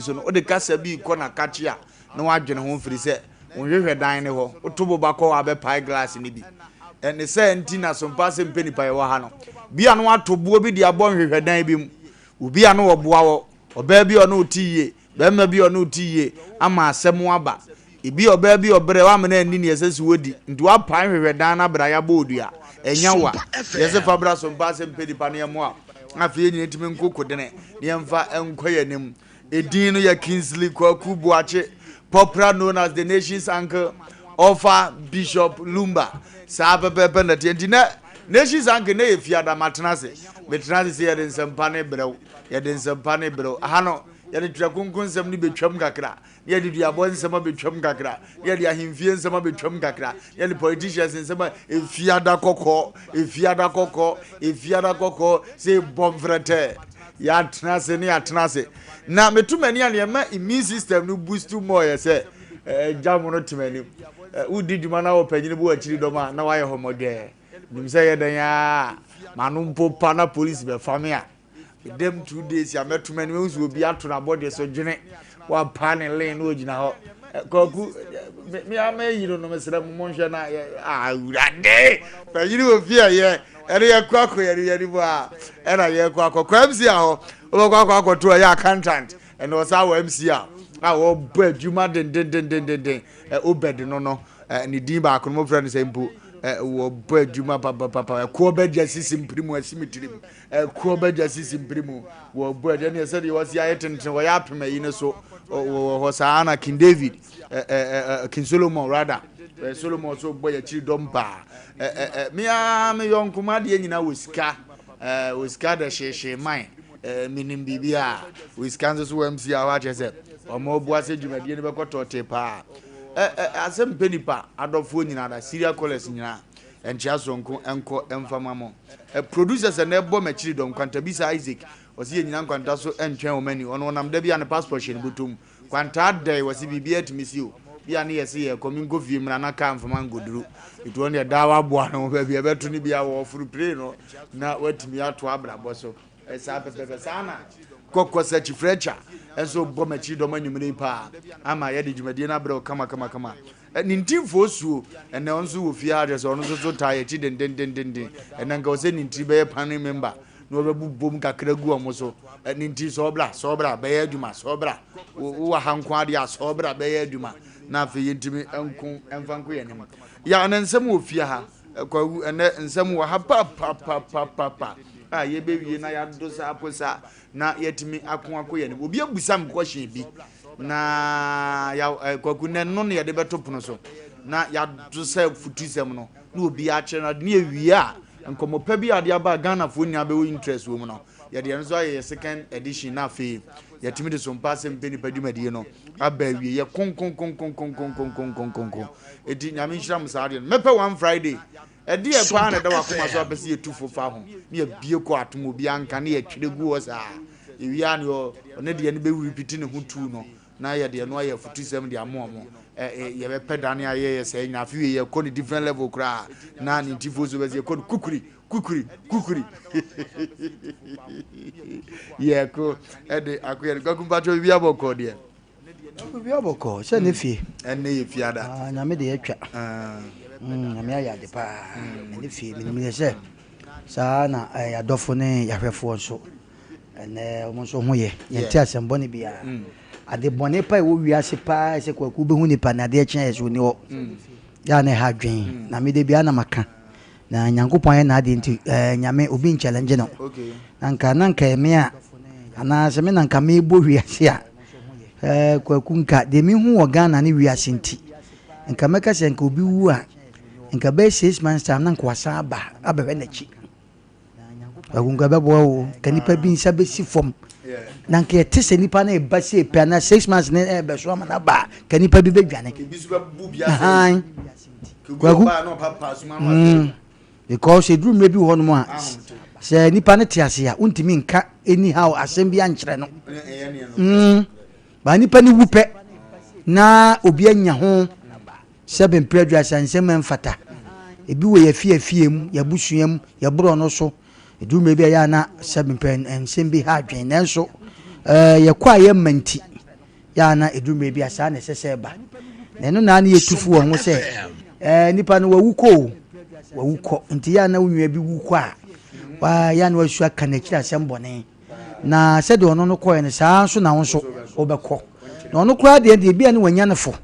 so no de kasa bi ko na kache a na wadwene ho firi se wonhwehwe dan ne ho otobo bako abe pie glass ni bi ene se ntina Sompa Asem Mpe Nipa ye wa ha no bia no atobo bi de abon hwehwe dan bi mu obi a no oboa wo oba bi ono tiye bema bi ono tiye ama asem aba ibi oba bi obre wa mena ni yesesi wodi nti wa pan hwehwe dan na bra ya bodua enya wa yese fabra Sompa Asem Mpe Nipa ne mo a afi ni ntimi nkokodene ne yemfa enkoyanim edin no ya Kingsley Kwaku Boache, popular known as the nation's uncle, Wofa Lumba. Sabe pepe na tientina nation's uncle ne fiada matnase. Betnase se yeden sempane bro. Yeden sempane bro. Hano yede twakunkun sem ni betwam kakra. Yede duabon sem betwam kakra. Yede ahimfie sem betwam kakra. Yede politicians sem fiada kokko, fiada kokko, se bomvrete. Ya tnase ni atnase. Na metumani ane ma immune system no boost more yese jamu no timani udi djuma na opanyini bu akiri doma na waye homode nim say yedan ya manumpo pa na police be famia dem 2 days ya metumani we usu obi ato na body so dwene wa pan lane no ogina ho Kwaku me ama yiro no mesra mo nhwe na awurade pa yiri ofia ye ere ye Kwaku yeri bo a era ye Kwaku kwamsi a ho Kwaku to ya accountant and was our MC a wo ba djuma den obed no ni din ba ko mo friend say mpo wo ba djuma papa ko ba jasi simprimu asimitirim ko ba jasi simprimu wo ba de ne say was ya yetenten wo ya pema yi ne so wo sa ana King David King Solomon rather Solomon so boy ya chiri domba me yonkuma de nyina wosika de sheshe man minim bibia we scan so MC a wa chese omo boase djumadi ne bekoto tepa Asem Mpe Nipa adofo nyina da serial callers nyina enchia sonko enko emfama mo producers na ebo machiri dom kwanta bisa Isaac osi nyina kwanta so entwen o mani ono nam da bia ne passport shin butum kwanta dai wasi bibia timisio bia ne yesi ye komingo vie mra na ka mfama ngoduru itu on ya dawa boa no bia beto ni bia wo furu play no na watimi ato abrabo so esa pepe sana kokko search frecha enso bomachi do manyumre pa ama ya de djumadi na bro kama nintimfo suo ene onso wo fie address ono so taye chi den enanga ose ninti be pan member no be bubom kakra gu omo so ninti sobra be aduma sobra wo hanko ade a sobra be aduma na fe yentimi enko emfanko yenim ya anansem wo fie ha kwa ene nsem wo ha pa ye bewie na ya do sa aposa na yetimi akon ye ne obi abusam question bi na ya Kwaku ne no ne de beto pono so na ya do sa futusem no na obi a kire na ne awie a nkomopa bi ade aba Ghana fo nya be interest wo mu no ye de nso ye second edition na fe yetimi de Sompa Asem Mpe Nipa dwumadi no aba awie ye kon edi nyame nhyiram sa ade mepe one Friday edi e kwa na da wakoma so abesi etufo fa ho ne abie ko atom obi anka ne atwiregu wo sa ewia ne o ne de ne be repeat ne ho tu no na ye de no aye futusem de amomo ye be pedane aye se nya afi ye ko ni different level kra na ni tifo so be ye ko kukuri ye ko ede akoye Kwaku mpacho bia boko de bia boko se ne fie ene ye fiada na me de atwa na me ya de pa ne fie me se sa na ya dofo ne ya hwefo so ene omo so ho ye ti asembo ne bia ade bone pa wo wiase pa se Kwaku be hu nipa na de kyen yeso ni ho ya ne ha dwen na me de bia na maka na nyankopon na ade nti nyame obi challenge no okay nanka me a ana se me nanka me bo wiase a Kwaku nka de mi hu wo Ghana ne wiase nti nka meka se nka obi wu a nka be 6 months time nanka wasa aba na chi Kwaku nka be bo wo kanipa bi nsa be si fom nanka yete se nipa na e ba se pe na 6 months ne be so na ba kanipa bi be dwane bi so be bu biase Kwaku ba no papa suma no because edru mre bi ho no a se nipa ne te ase a untimi nka anyhow asem bi ankyere no ba nipa ni wupe na obi anya ho sebe mpredua sansem mfata ebi wo ya fie mu ya busuam ya bro no so edru mre bi ya na sebe nsem bi ha adwen nanso ye kwa ye manti ya na edumre bi asa na sese ba na no na yetufu wo ho se nipa no wawuko nti ya na wunwa bi wuko a wa ya na wasu aka na kira sembone na se de ono no koye ne saa so na wonso obekọ na ono kura de bia ne wanya ne fo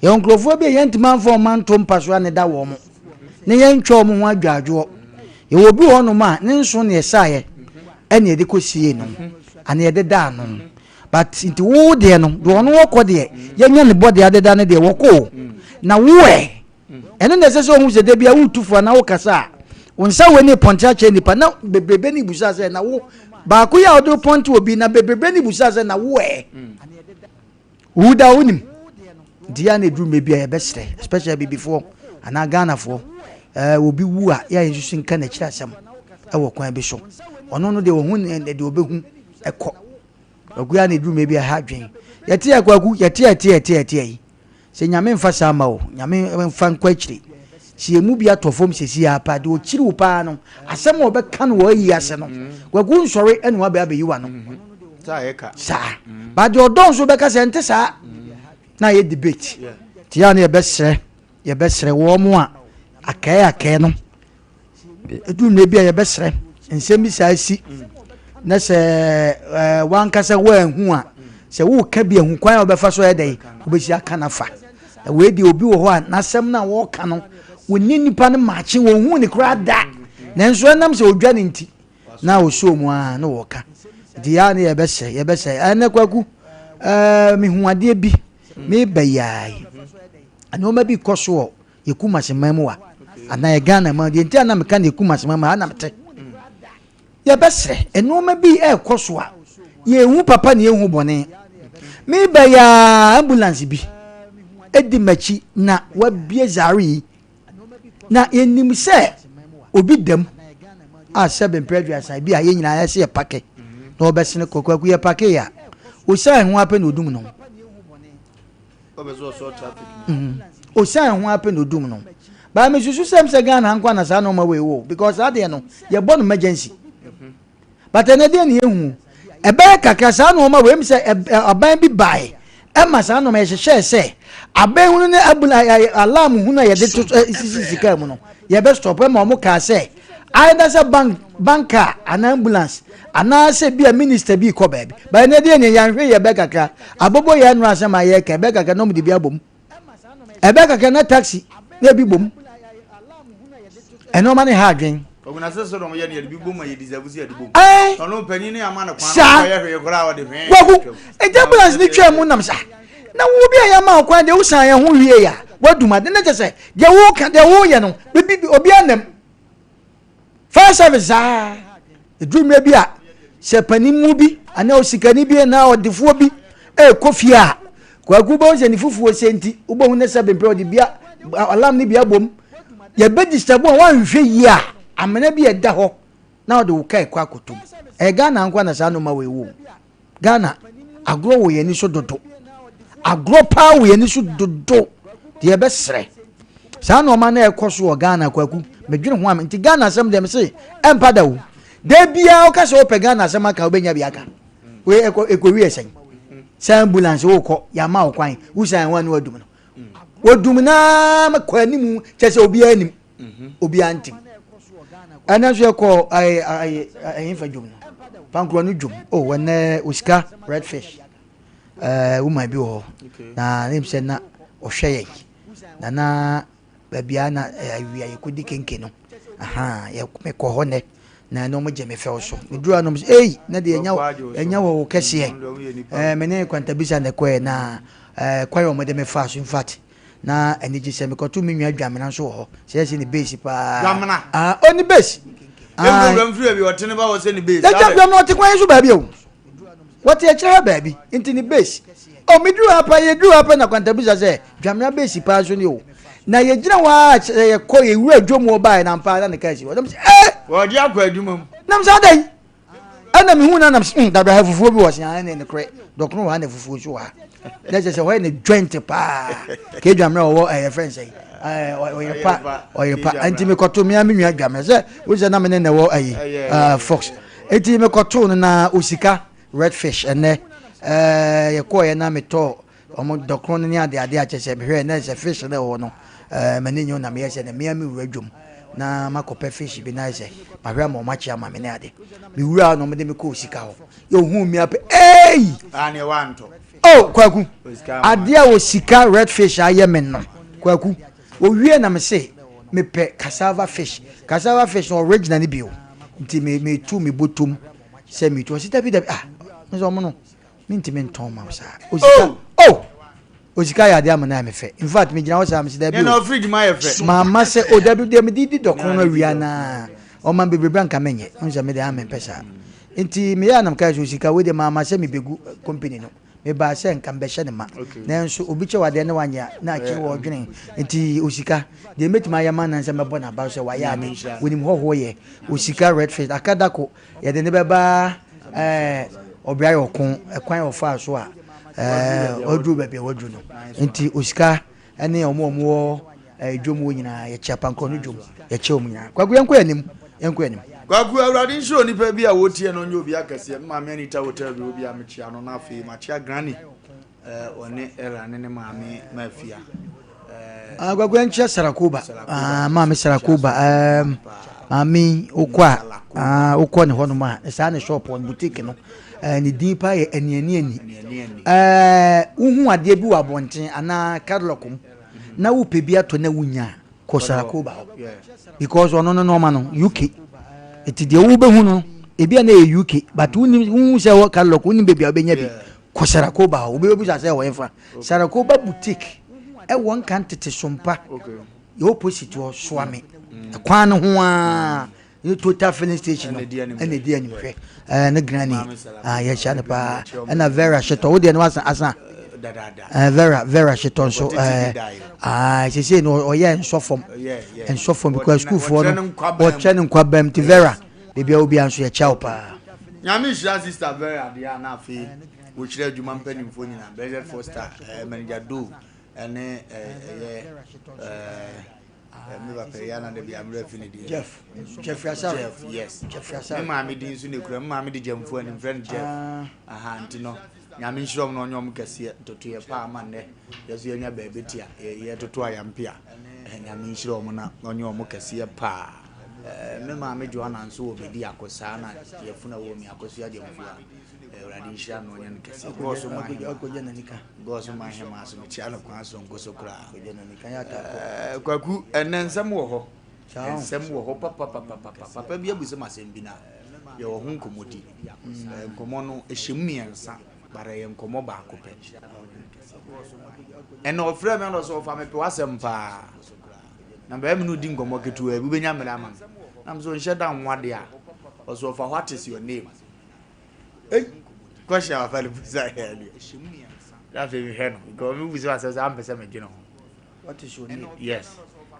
ye onklofo bia ye ntimanfo manto mpaso ne da wo mo ne ye ntwa mo ho adwadwo ye wo bi ho no ma ne nso ne yesaye ene ye de kosie no ane ye de da no but nti wo de no do ono wokọ de ye nya ne body adeda ne de wokọ na wo ene ne se so hu se de bia wutufo na wo kasa wonsa we ne pontia che nipa na bebrebe ni busa se na wo ba ko ya odo ponti obi na bebrebe ni busa se na wo wuda unim dia na edru mebi ya besre especially before ana Ghana for obi wu a ya yesu nka na kira asem wo kwan bi so ono no de wo hu de obehu ekọ oguya na edru mebi ya ha dwen yete akwaku yete se nyame mfa sama o nyame mfa nkwa kire si emu bi atofom sesi apa de o kiri wo pa no asem obeka no wo yi ase no kwaku nsori ene wa ba yi wa no sa ba de odon so beka se nte sa na ye debate tia na ye besre wo mo a akaya no edum na bia ye besre nsem bi sa si na se wan kasa wa hu a se wo ka bia hu kwan obefa so ye dai obesi aka na fa we di obi wo ho a na sem na wo ka no woni nipa ne maachi wo hu ni kra da na nso nam se odwa ne nti na wo so mu a na wo ka dia na ye besre ane kwaku mi hu ade bi me bayai ano ma bi koso yekuma semam wa ana ye Ghana ma de ntia na me kan yekuma semam ana mete ye besre eno ma bi koso a ye hu papa ne ye hu bone me baya ambulance bi edi machi na wa bie zari na enim se obi dem a sebe previous bi a ye nyina ya se ye pake na obesene kokwaku ye pake ya o sai hu ape na odum no o sai hu ape na odum no ba me susu sem se Ghana nkwa na sa no ma we wo because ade no ye born emergency but na de ne hu ebe kaka sa no ma we mi se aban bi bai e ma sa no ma ye hye se aban hu ne alarm hu na ye de sisika mu no ye be stop e ma mo ka se either say banker an ambulance ana se bia minister bi ko baby ba na de ne yan hwe ye be kaka abobo ye no asema ye ka be kaka no mu de bia bom e be kaka na taxi na bi bom eno ma ne ha adwen oguna se so no ye ne bi bom ye deserve si ade bom ono pani ne ama na kwan ko ye hwe kora wo de hwe wagu e ambulance ni twa mu nam sa na wo bia ya ma kwan de wo san ye ho wie ya waduma de na je de wo ka de wo ye no bi obi anem fire service edrum bi a se panimu bi ana osikani bi na odefo bi kofi a kwagu bo se ni fufuo senti ubo hu ne se be pro de bia alarm ni bia bom ye be disturb wan hwe yi a amena bi eda ho na ode wo kai kwa kotum Ghana nkwa na sa no ma we wo Ghana agro wo ye ni so dodo agro pa wo ye ni so dodo de be sre sa no ma na ekoso wo Ghana kwaku medwene ho am nti Ghana asem dem se empada wo de bia o ka se o pe Ghana asem aka obenya bia aka we ekowi esen sa ambulance wo ko ya ma wo kwan wo san wan wo dum no wo dum na ma kwani mu che se obi anim obi antim ana so ko ai fa dum no pankro no dum o wona osika redfish wo ma bi wo na nim se na o hweye na babia na awia yekodi kenke no aha ye me ko hone na no mo je me fe so medura no na de enya wo kese me ne kwanta bisa ne ko na kwa yo mo de me fa so in fact na eniji se me ko tu me nwa adwamena so ho se se ni base pa adwamena oni base program free bi wotene ba wo se ni base da no te kwan so ba bi o what ye chere ba bi inti ni base o medura pa ye dura pa na kwanta bisa se adwamena base pa so ni o na ye gina wa ye ko ye wura dwomo ba na mpa na ne ka si wo wo di akwa adwuma mu nam sa dai ana mi hu na nam da bra fufuo bi wo sia ne kre dokno wa na fufuo so wa let's say why ne joint pa ke dwamra wo friend say o pa anti me koto me ami nwa dwamra say wo se na me ne wo fox eti me koto na osika redfish ene ye ko ye na me to omo dokro ni ade a chese me hwe na se fish na wo no mani nyo na me se na me ami wuradwom na makope fish bi na se ma hwe ma machi ama me na ade me wura no me de me ko sika ho ye hu mi ape ani wanto kwaku ade a wo sika red fish aye me no kwaku owie na me se me pe cassava fish no original ni bio nti me tu me botum se me tu sita bi da me so mo no me nti me nton ma sa osika ya de amana me fe in fact me gina wo sa me sida bi no fridge ma ye fe mama se odabi de me didi dokon na wia na o man bebre branka menye nza me de amen pesa nti me ya nam ka osika we de mama se me begu company no me ba se nka mbehye ne ma na nso obi che wade ne wanya na achi wo dwene nti osika de metima ya ma na nse mebo na ba se wa ya me wonim ho ye osika red fish akadako ye de ne beba obia yokon ekwan ofa so a odru bebe wodru no nti osika ene omo dwom wo nyina ye chiapa nko no dwom ye che omu nyina kwagu yenko anim kwagu awrade nso nipa bi a wotie no nyo obi akase maame Anita hotel bi obi amechia no na afi machia granny one era ne maame mafia kwagu enche sarakuba maame sarakuba maame okwa ne hono ma sa ne shop on boutique no ni dipa ye eniani uhu ade bi wa bonten ana kadlokum na wo pebi ato na wunya ko sarakuba because ono no ma no UK eti de wo behu no ebi na e UK but unu se wo kadlok unu bebi obenya bi ko sarakuba wo bebu sa se wo enfa sarakuba boutique e won kan tete Sompa ye opposite wo swame kwan no ho a you total filling station and the dia ni hwe na granny ya sha ne pa na vera sheto wo de no asa vera sheto so she say no o ye enso form because school for no o training kwa bam ti vera bibia obi anso ya cha pa nyame shira sister vera dia na afi wo kire adwuma mpanimfo nyina Bridget Foster manager do ene me ba pe yana de bia mra fini di Jeff Yasar yes Jeff Yasar ma me din su ne kura ma me de jamfu ani friend Jeff anti no nyame nshiro no nyom kase toto ye pa ma ne yeso ye nya ba betia ye toto ayampia nyame nshiro mo na nyom kase pa me ma me Joanna nso obedi akosa na ye funa wo mi akoso ya jamfu uradi nshira no nya kase goso ma akoje na nika goso ma hema so mi chia no kwa so ngoso kura akoje na nika ya ta kwaku enensem wo ho ensem wo ho papa bia bu se masem bi na ye wo hu nkomodi nkomo no ehyemiensa bare ye nkomo ba akopɛ eno ofre me no so fa me pe wasem pa na ba me no di nkomo ketu abu benya mera ma na mso nhye da nwade a oso fa what is your name question of all buza here that very hen because we buza say am pese me gino what is your name yes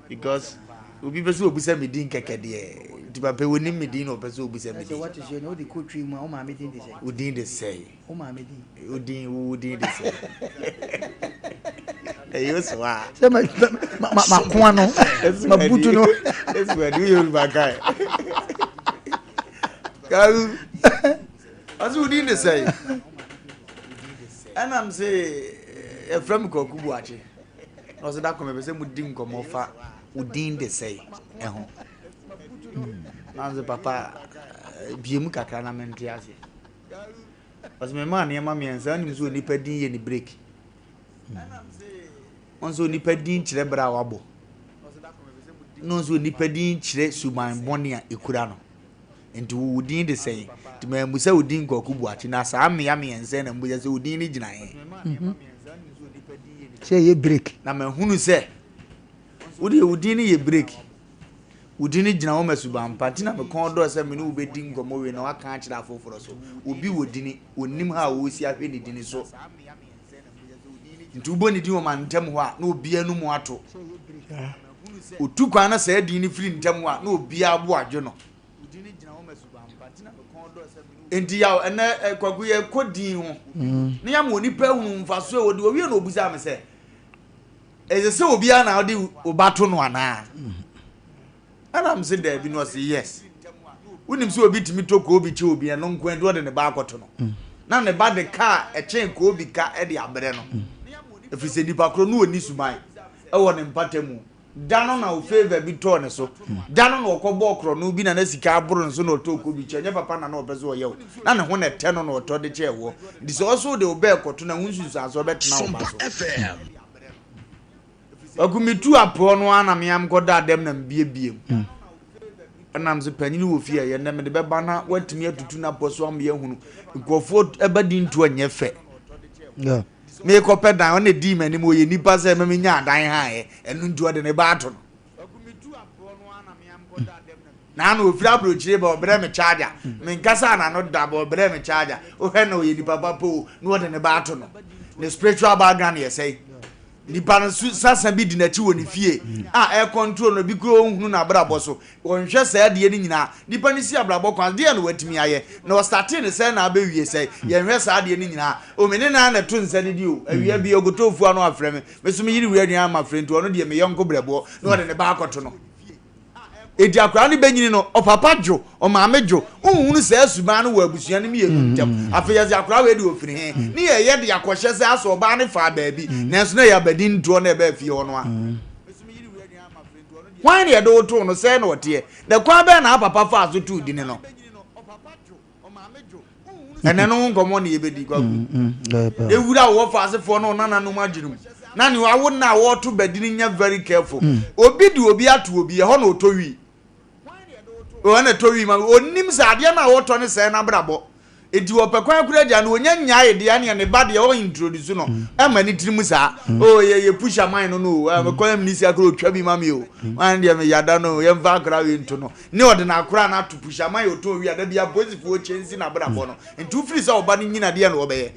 because obi pese obusa me din keke de tiba pe woni me din no pese obusa me din what is your name the country mu o ma me din de say udin de say o ma me din udin de say you so ah say ma kwa no ma butu no that's where do you back guy kalu azu udin de say and I'm say a from kokubu ache no say that come be say mudin komo fa udin de say eho nanze papa biemu kakra na mente ase was me man yema me ansa nim so nipa din ye ni break onso nipa din kire bra wabo no so nipa din kire suman bone a ekura no enti udin de say ti me musa udin kokubu ache na sa me ya me ansa na mbuja say udin ni gina he say ye break na me hunu say udin ni ye break udini gina wo masuban pati na me kon do se me no ubedi ngomo we na waka akira afoforo so obi wodini onim ha wo si ahwe ni dini so ntu bo ni di wo mantem ho a na obi anu mu ato otu kwa na se di ni firi ntem ho a na obi abo adwo no udini gina wo masuban pati na me kon do se me no enti ya ene kwagu ye kodin ho na ya mo nipa hunu mfaso e wodi owie na obusa me se eze se obi a na odi obato no ana and I'm saying there be no say yes. Unim so obi timi to ko obi che obi no nkwan do de ne ba akoto no. na ne ba de car e chen ko obi ka e de abere no if se nipa kro no oni suman e wo ne mpatemu dano na o favor bi to ne so dano na okobọ kro no bi na na sika aboro no so na otoko bi chenye papa na obezo o yew na ne ho na te no na oto de che wo this also de obe koto na hunsu aso betena o baso agumitu apo no ana me am goda adem na mbie anam ze panyin wo fie ye na me de beba na watimi atutu na poso am ye hunu nkofo ebadi ntu anye fe yeah me ko pedan on di mani mo ye nipa se me nya adan ha ye enu ntu de ne ba ato no agumitu apo no ana me am goda adem na na ofira brochire ba obre me charger me nkasa na no da ba obre me charger o he na o ye nipa papo no de ne ba ato no the spiritual background ye say nipa no sasa bi di na chi woni fie e control no bi kro hunu na brabo so wonhwe sa de ni nyina nipa ni si abrabo kwan de no watimi aye na o start ni say na abewie say ye hwe sa de ni nyina o me ne na to nsa ni di o awia bi ogotofu anu afreme me so me yiri wi aduan ma frento ono de me yonko brabo no de ne ba akoto no edi akra ni benyini no o papa jo o maame jo unhunu se asuba no wa abusua ni me ntem afeyazi akra we de ofiri he ni ye de akohye se aso ba ne fa baabi nanso na ya badi ntuo na ebe fie ho no a wan ye do to no se na ote na kwa be na papa fa aso tu di ni no ene no ngomo na yebedi kwa ku ewura wo fa asefo no na no magyirum na ni wa wo na wo to badi ni nya very careful obi di obi ato obi he ho na otowi o na towi ma onim sa ade na wo to ne se na brabo edi wo pekwan kura dia na onya nya ide ya ne ba de o introduce no e ma ni tirimu sa o ye push am no no me koyam ni si akra otwa bi ma me o wan dia me yada no ye mva akra we nto no ne ode na akra na to push am o to wi ada bia positive o chenzi na brabo no ntu free sa oba ni nyina de na obeye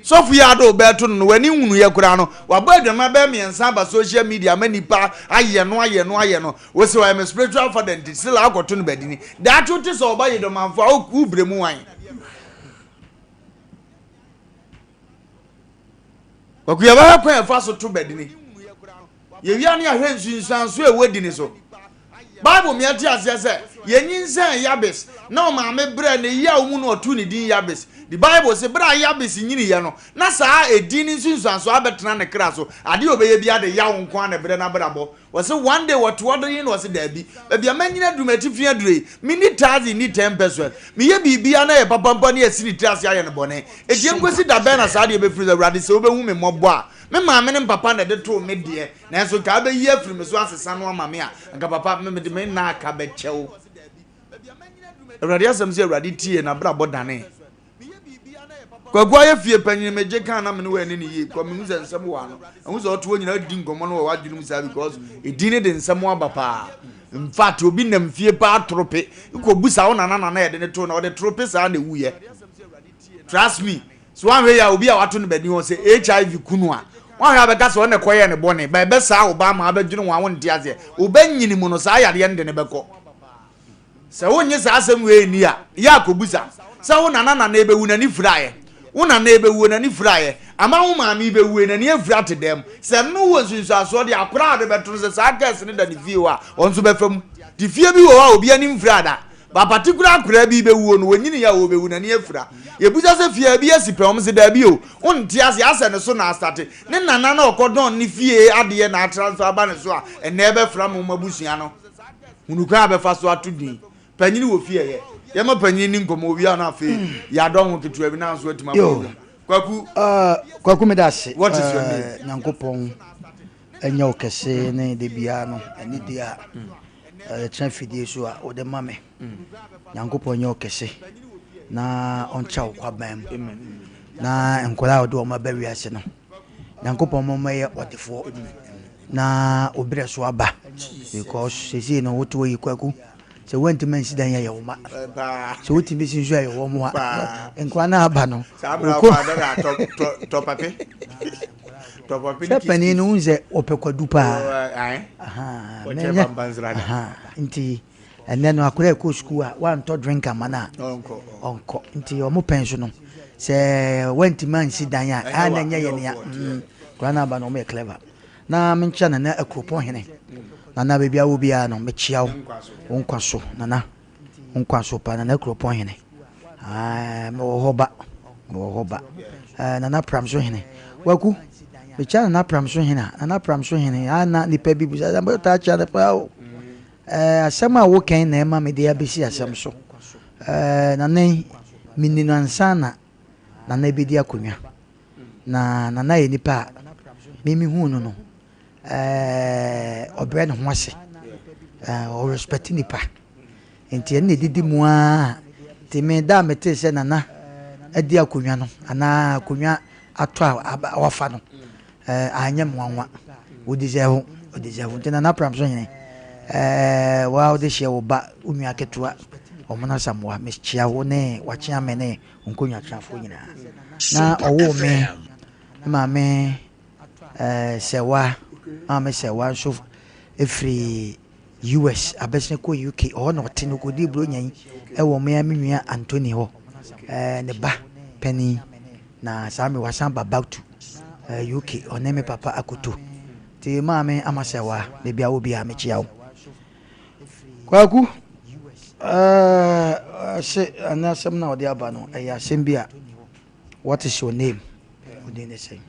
Sofu ya do beto no wani hunu ye kura no wabadwama be miensa ba social media manipa aye no we say I am a spiritual father and still akoto no badini that what is oba ye do manfo aku bremu wan okuya ba kwa fa so to badini ye wi ane ahwe nsunsan so e wodi ni so Bible me ati ase se ye nyinsan Yabes na o ma me bre ne ya omu no otu ni din Yabes the Bible say bra Yabes nyini ye no na saa edin nsunsan so abetena ne kra so ade obeye bia de ya wonko an bre na brabo we say one day what do you know say da bi bia manyina dumati fi adure mi ni tazi ni 10% mi ye bibia na ye papa ne asini trase aye ne bone ediem gosi da be na saa de be free the radi say obehu me mobo a me maame ne papa na de to me de na so ka be yi afiri me so asesa no ama me a nka papa me de me na aka be chew Awurade asem se awurade tie na bra bodane kwagwa ye fie panyin meje kan na me no wani ni yi kwa me hu nsem wa no hu so to nyina di ngomo no wa dwunu sa because edine de nsem aba pa in fact obi nam fie pa trope ko busa wo na na ye de ne to na wo de trope sa na wu ye trust me so one way ya obi a wato no bani ho se HIV kunu a wan ha be ka so ne koye ne bone ba be sa Obama abadwunu wa won ntiase obanyini mu no sa yare ne be ko se wonye sa asem we ni a ya ko busa sa wo na na ebe wu na ni firaye una na ebe wu na ni firaye ama wo maami be wu na ni afira te dem se no wo sunsu aso de akora de beto se sa gas ne da ni fie wa onso be fam di fie bi wo wa obi ani mfira da ba particular akora bi be wu no wonyini ya wo be wu na ni afira ye busa se fie bi asipe om se da bi o unti ase ase ne so na start ne nana na okodon ni fie ade na transfer ba ne so a ene ebe fra mo mabusua no hunuka be fa so atudi panyini wo fie ye yema panyini nkomo obi ana afi ya don ho ketu abi na so atima kwaku medase what is your name nyankopon enya okese ne de bia no eni dia transfidie so a ode mame nyankopon enya okese na oncha kwabam na enkola ode o mabawi ase no nyankopon mo maye odefo na obre so aba because sesi no woto yi kwaku se wenti man sidan ya yoma so woti bi sinso ya yoma enkwa na aba no to papi se pani no unze opekwadu pa nti and then akure ko school a one to drink amana onko nti o mo penso no se wenti man sidan ya ananya ye ne ya kwa na aba no me clever na mencha na akropon hene nana bebia wo bia no mechiawo wonkwaso nana nkwa so pa na kropon hene me wo hoba na pram so hene waku be cha na pram so hene na pram so hene ana nipa bi bu sa ba ta cha da pa o asem a wo kan na ma me de abesi asem so na nei mininu ansana na na bi di akonwa na ye nipa mimi hu no obre no ho ase o respect nipa enti ene didi mu a ti me da mete se na adi akonwa no ana akonwa ato awafa no anya mwanwa o deserve enti na pram so hene wa o de hye wo ba unu aketua omuna samwa meschia wo ne wachia mene onkonwa trafo nyina na owo me mame sewa ame sewa so efri US abesne ko UK o no tinu ko di bro nyan e wo me nua Anthony ho ne ba penny na sami wasan back to UK oneme papa akoto ti mame amasewa ne bia wo bia mechia wo kwaku say anasem na odi aba no Asem bia what is your name within the same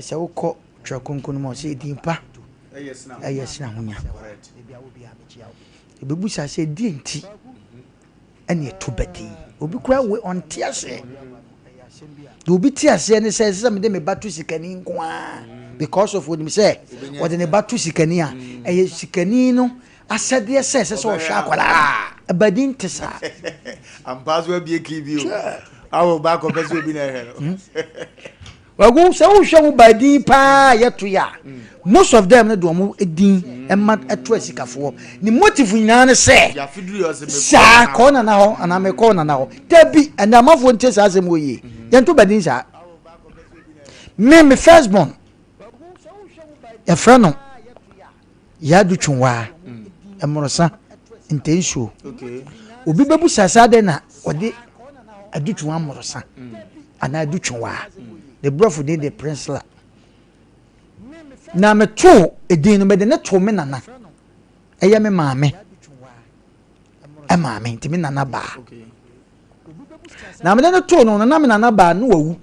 say wo twakunkun mo say dimpa yes na hunya ebebu sa say di enti ene to bedi obi kura we on tiase do bi tiase ne say me de me batu sikani nkoa because of what me say what ne batu sikani a sikani no asade say so hwa akwala abadin tesa ampazo bi ekibio awo ba ko peso bi na he wagu se wo hwe badin pa yeto ya most of them ne do mo edin emma eto asikafo ni motive nyina ne se ya fiduru yo se me sa ko na na ho ana me ko na na ho tabi and amafo nte sa asem oye yento badin sa me first born ya frano ya du twunwa emorosa intention okay obi bebu sasa de na ode adu twunwa morosa ana adu twunwa the brother did the prince la na me to edin no me de ne to me nana eya me maame maame nti me nana ba okay na me de ne to no na me nana ba no wawu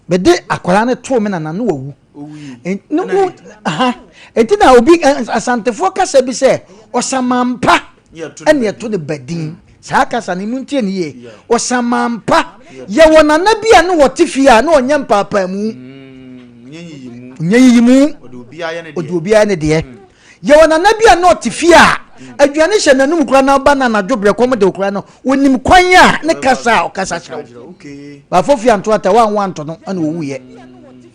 be de akwara ne to me nana no wawu no aha enti na obi asantefo kasa bi se osamampa ene ye to the badin saka sa ni muntie ni ye osamampa ye wona na bia no wotifia na onyam papa mu nyeyimu odu ne de ye wona na bia na otifia aduane hye nanum kura na ba na dwobre kom de kura no wonim kwan a ne kasa okasa kyerɛ okay ba fofia nto ata wan to no ana owu ye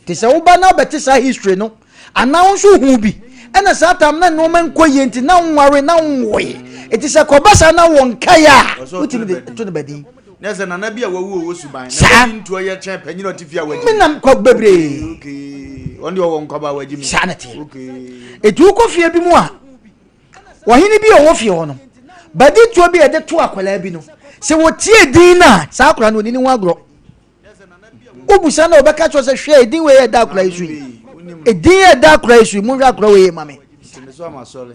te se wo ba na beti sa history no announce hu bi ena sa tam na no man koye nti na nware na nwoye eti se kobasa na won kaya utimi de to ne badi nese na bia wawu wo suban na nto ye kyen panyino tifia waji minam ko bebre okay ondi wo nkoba waji mi sanete okay etu ko fie bi mu a wahini bi o wo fie ho no badi to bi e de to akwala bi no se wo tie din na sa akwala no ni ni wagro obusa na obeka cho se hwe edin we ye da akwala isu edin ye da akwala isu mu hwa akwala we mame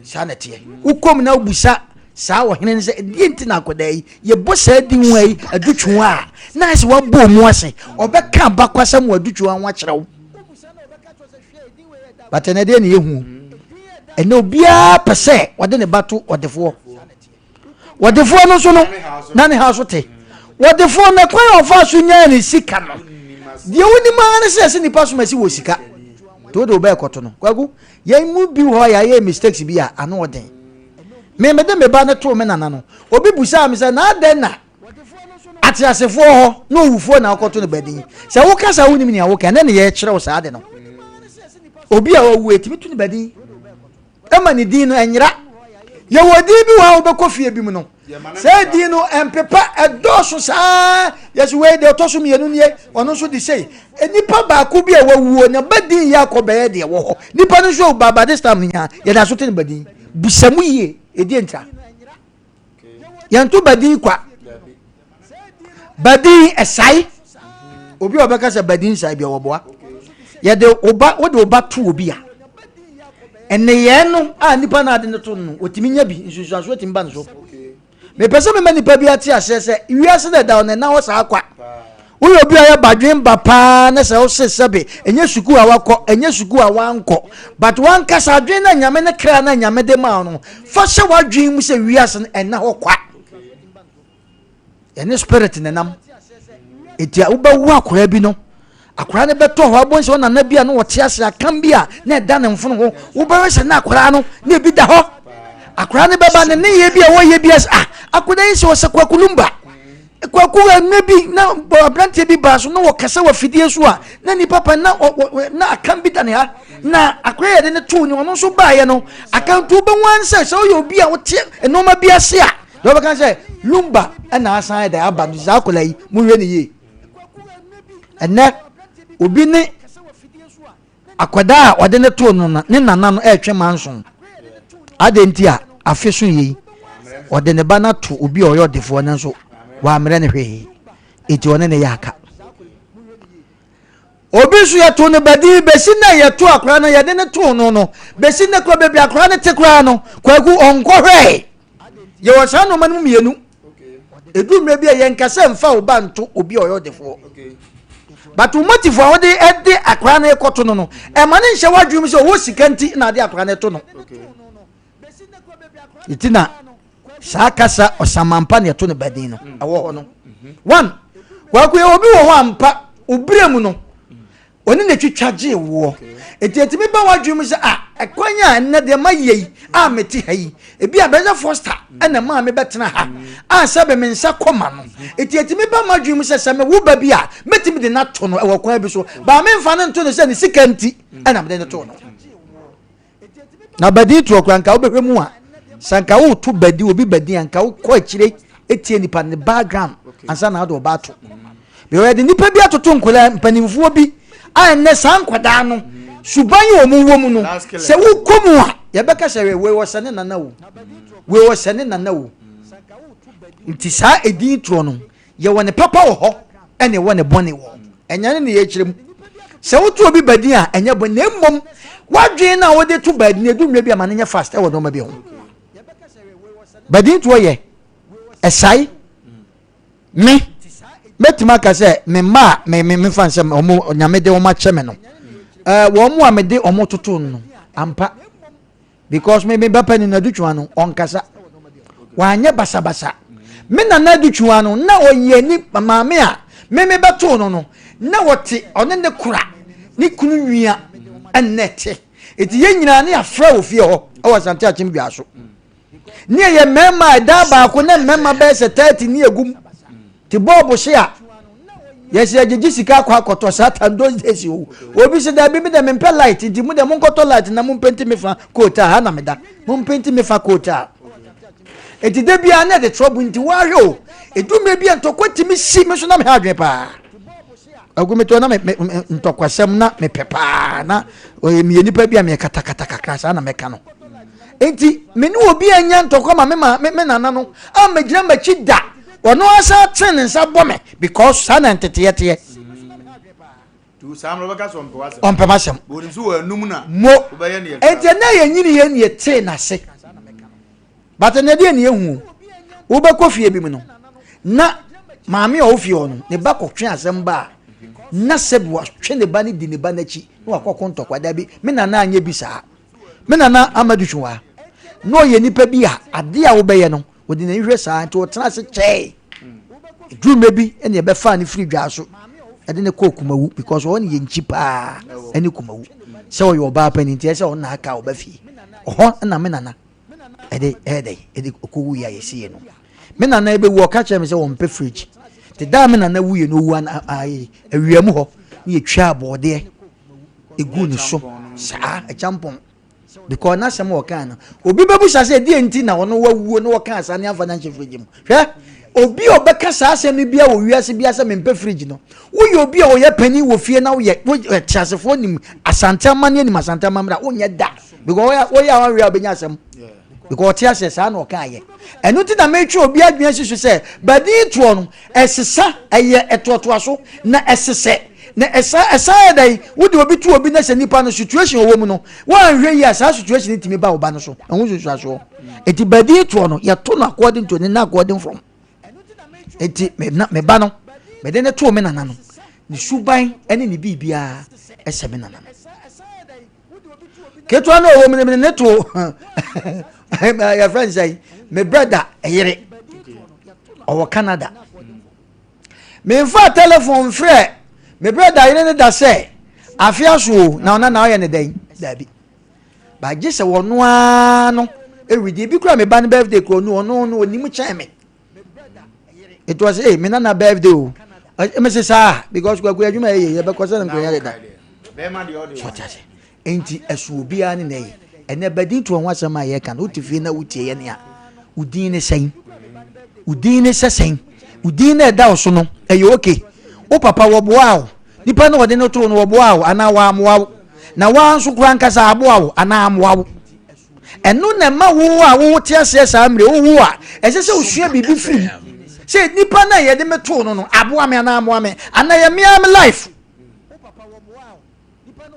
sanete ukom na obusa sa wo hene se edin ti na akwada yi ye bo sa edin wai adutwu a na se wo bo mu ase obeka ba kwasa mu adutwu an wa kyerɛw batene de ne yehu ene obia pese wode ne bato odefo no so no na ne ha so te wodefo na kwan ofa so nya ne sika no de woni ma ne se nipa so masi wo sika to de oba ekoto no kwagu ye mu bi ho ya ye mistakes bi a ano oden me de me ba ne to me nana no obi busa me se na den na ati asefo ho no wufo na akoto ne badin se wo kasa woni mi ne wo kan ne ye kyerɛ wo sa de no obi a wo etimi to ne badin ema ni din no enyira ye wodi bi wa obekɔ fie bi mu no se din no empepa edoso saa yes we de otoso mienu nie ono so di sei enipa ba ko bi a wawuo na badin ya akɔbɛɛ de wo ho nipa no so baba this time nya ye da so te ne badin busamu ye edi entra yanto badin kwa badin esai obi obeka se badin sai bi oboa ye de oba wo de oba to obi a ene ye no a nipa na ade ne to no otimi nya bi nsusuaso otimi ba no so me pese me nipa bi ati ase se wiase da da na wo sa akwa wo obi aye badwen ba pa na se wo sesebe enye suku a wakọ enye suku a wanko but wan kasa adwen na nyame ne kra na nyame de ma no fa hye wadwen mu se wiase na ho kwa ene spirit ne nam etia wo ba wo akora bi no akora ne beto ho abonse na na bia no wote ase akam bia na eda ne mfono ho wo ba we se na akora no na bi da ho akora ne beba ne ye bia wo ye bia akoda yi se wo se Wofa Lumba kwaku maybe na brante bi ba so no wo kasa wa fidie so a na ni papa na akam bi da ne ha na akora ye de ne to ni ono so ba ye no akantu be wan se so yo bi a wote enoma bi ase a do be kan se Lumba na asan da aba za akola yi mu hwe ne ye ene obi ne akwada a wode ne to no na ne nana no etwe manson adenti a afeso yi wode ne ba na to obi oyo defo ne nso wa amre ne hwe eti one ne yaka obi so ya to ne badi besi na ye to akra na ye de ne to no besi ne kro bebi akra ne te kra no kwagu onko hwe ye wo sa no manum mienu edu mre bi ye nkasa mfa oba nto obi oyo defo but motive wode ede akra na ekoto no e ma ne nhye wadwum se wo sikanti na de akra na to no itina sakasa osamampa ne to ne badin no awo ho no one kwaku ye obi wo ho ampa obrem no oni ne twitwaje wo etimi ba wadwum se ekwanya enne de mayei meti hayi ebi abeza foster ena ma me betena ha sabe me nsa koma no etimi ba madwum se se me wo ba bi metimi de na to no ewo kwa bi so ba me mfa ne to no se ne sikanti ena me de to no na badi to kranka wo behwe mu a sanka wo to badi obi badi anka wo ko akire etie nipa ne background ansa na do ba to be we de nipa bi atoto nkola mpanimfuo bi ne sankwada no suban yo mu no se wo komu a ye beka se we wo sene nana wo we wo sene nana wo nti sa edin tro no ye wone papa wo ho ene wone bone wo enyane ne ye kirem se wo to obi badi a enye bo na mmom wadwen na wo de to badi na edumwe bi amane nya fast e wo no ma bi ho badi to ye esai me metima ka se me ma me fansem omo nyame de wo ma cheme no wo mu amede omo toto no ampa because me bapa ni nadutwa no onkasa wanye basabasa me na nadutwa no na oye ni maame a me beto no na wote one ne kura ni kunu nwia ennete eti ye nyina ne afra wo fie ho o sante achim bia so ne ye mema da ba ko na mema be se 30 ni egum ti bobo shia yes ya jeji sika kwa akoto satan don desi o obi se da bibi da mempe light di mu da mun koto light na mun penti me fa kota ha na me da mun penti me fa kota eti de bia na de trouble nti wa hwe edu me bia ntokoti me si me so na me ha adwen pa agumeto na me ntokwasem na me pepa na me nipa bia me kata kakra sa na me ka no enti me ni obi anya ntokwa ma me nana no a me gira ma chi da ono asa ten nsa bome because sana ntete tu sam roba ka sompe wasem ompe masem boni so anum na mo ente na ye nyini ye ne te na se but na de ne ehu wo ba kofie bi mu no na maame o fie ono ne ba kokwe asem ba na sebu atwe ne ba ne di ne ba na chi no akokko ntokwa bi me na na anya bi saa me na na amadu chwa no ye nipa bi a ade a wo be ye no wodi na ihwe saa nti wotena se chee drume bi ene e be fa ne free dwa so ede ne kokumawu because won ye nchi pa ene kumawu se wo yo ba pa ni nti se won na aka wo ba fi oho na me nana ede okuwu ya yesi no me nana ebe wo ka chere me se won pe fridge te da me nana wuye no wu an awiam ho ne ye twa abode egu ni so saa e champon because na sem wo kan obi bebu sha se die nti na wono wawuo no wo kan asa ne afa na nche fridge mu hwe obi obeka sa asem ni bia wo wiase bia se mempe fridge no wo ye obi a wo ye pani wo fie na wo ye chasefo nim asantama ne nim asantama mra wo nye da because wo ya wan wi obenya asem because tia se sa na o kan ye enu ti na metwe obi adwen hyesu se badi tuo no esesa eye etotoaso na esese na esa dai wo de obi tu obi na se nipa no situation wo mu no wan hwe yi asa situation ntimi ba oba no so ehun susu aso eti badi to no ye to no according to na according from eti me ba no me de ne to me nana no ni suban ene ni bibia ese me nana keto na wo me ne to ya friend say me brother eyere owo Canada me fa telephone frɛ me brother yene ne da sɛ afia so na ona na oyɛ ne dan dabi ba gye sɛ wono a no ewidi bi kura me ba ne birthday ko no ono no onim kyɛn me it was me na birthday o me say sa because kwa adwuma ye be kɔsɛ na nkɔnya da be ma de audio enti asu obi a ne nei ene badi to ho asɛm a ye kan utifie na utie ye ne a udin ne sɛn udin ne sɛsɛn udin na da so no ɛyɛ okay o papa wo boa o nipa na wode no to no wo boa o ana wa amwa na wa nso kura nkasa aboa o ana amwa o ɛno na ma wo a wo te ase sa amre wo a ɛsɛ sɛ osua bibi firi sɛ nipa na yɛde me to no no aboa me ana amwa me ana yɛ me am life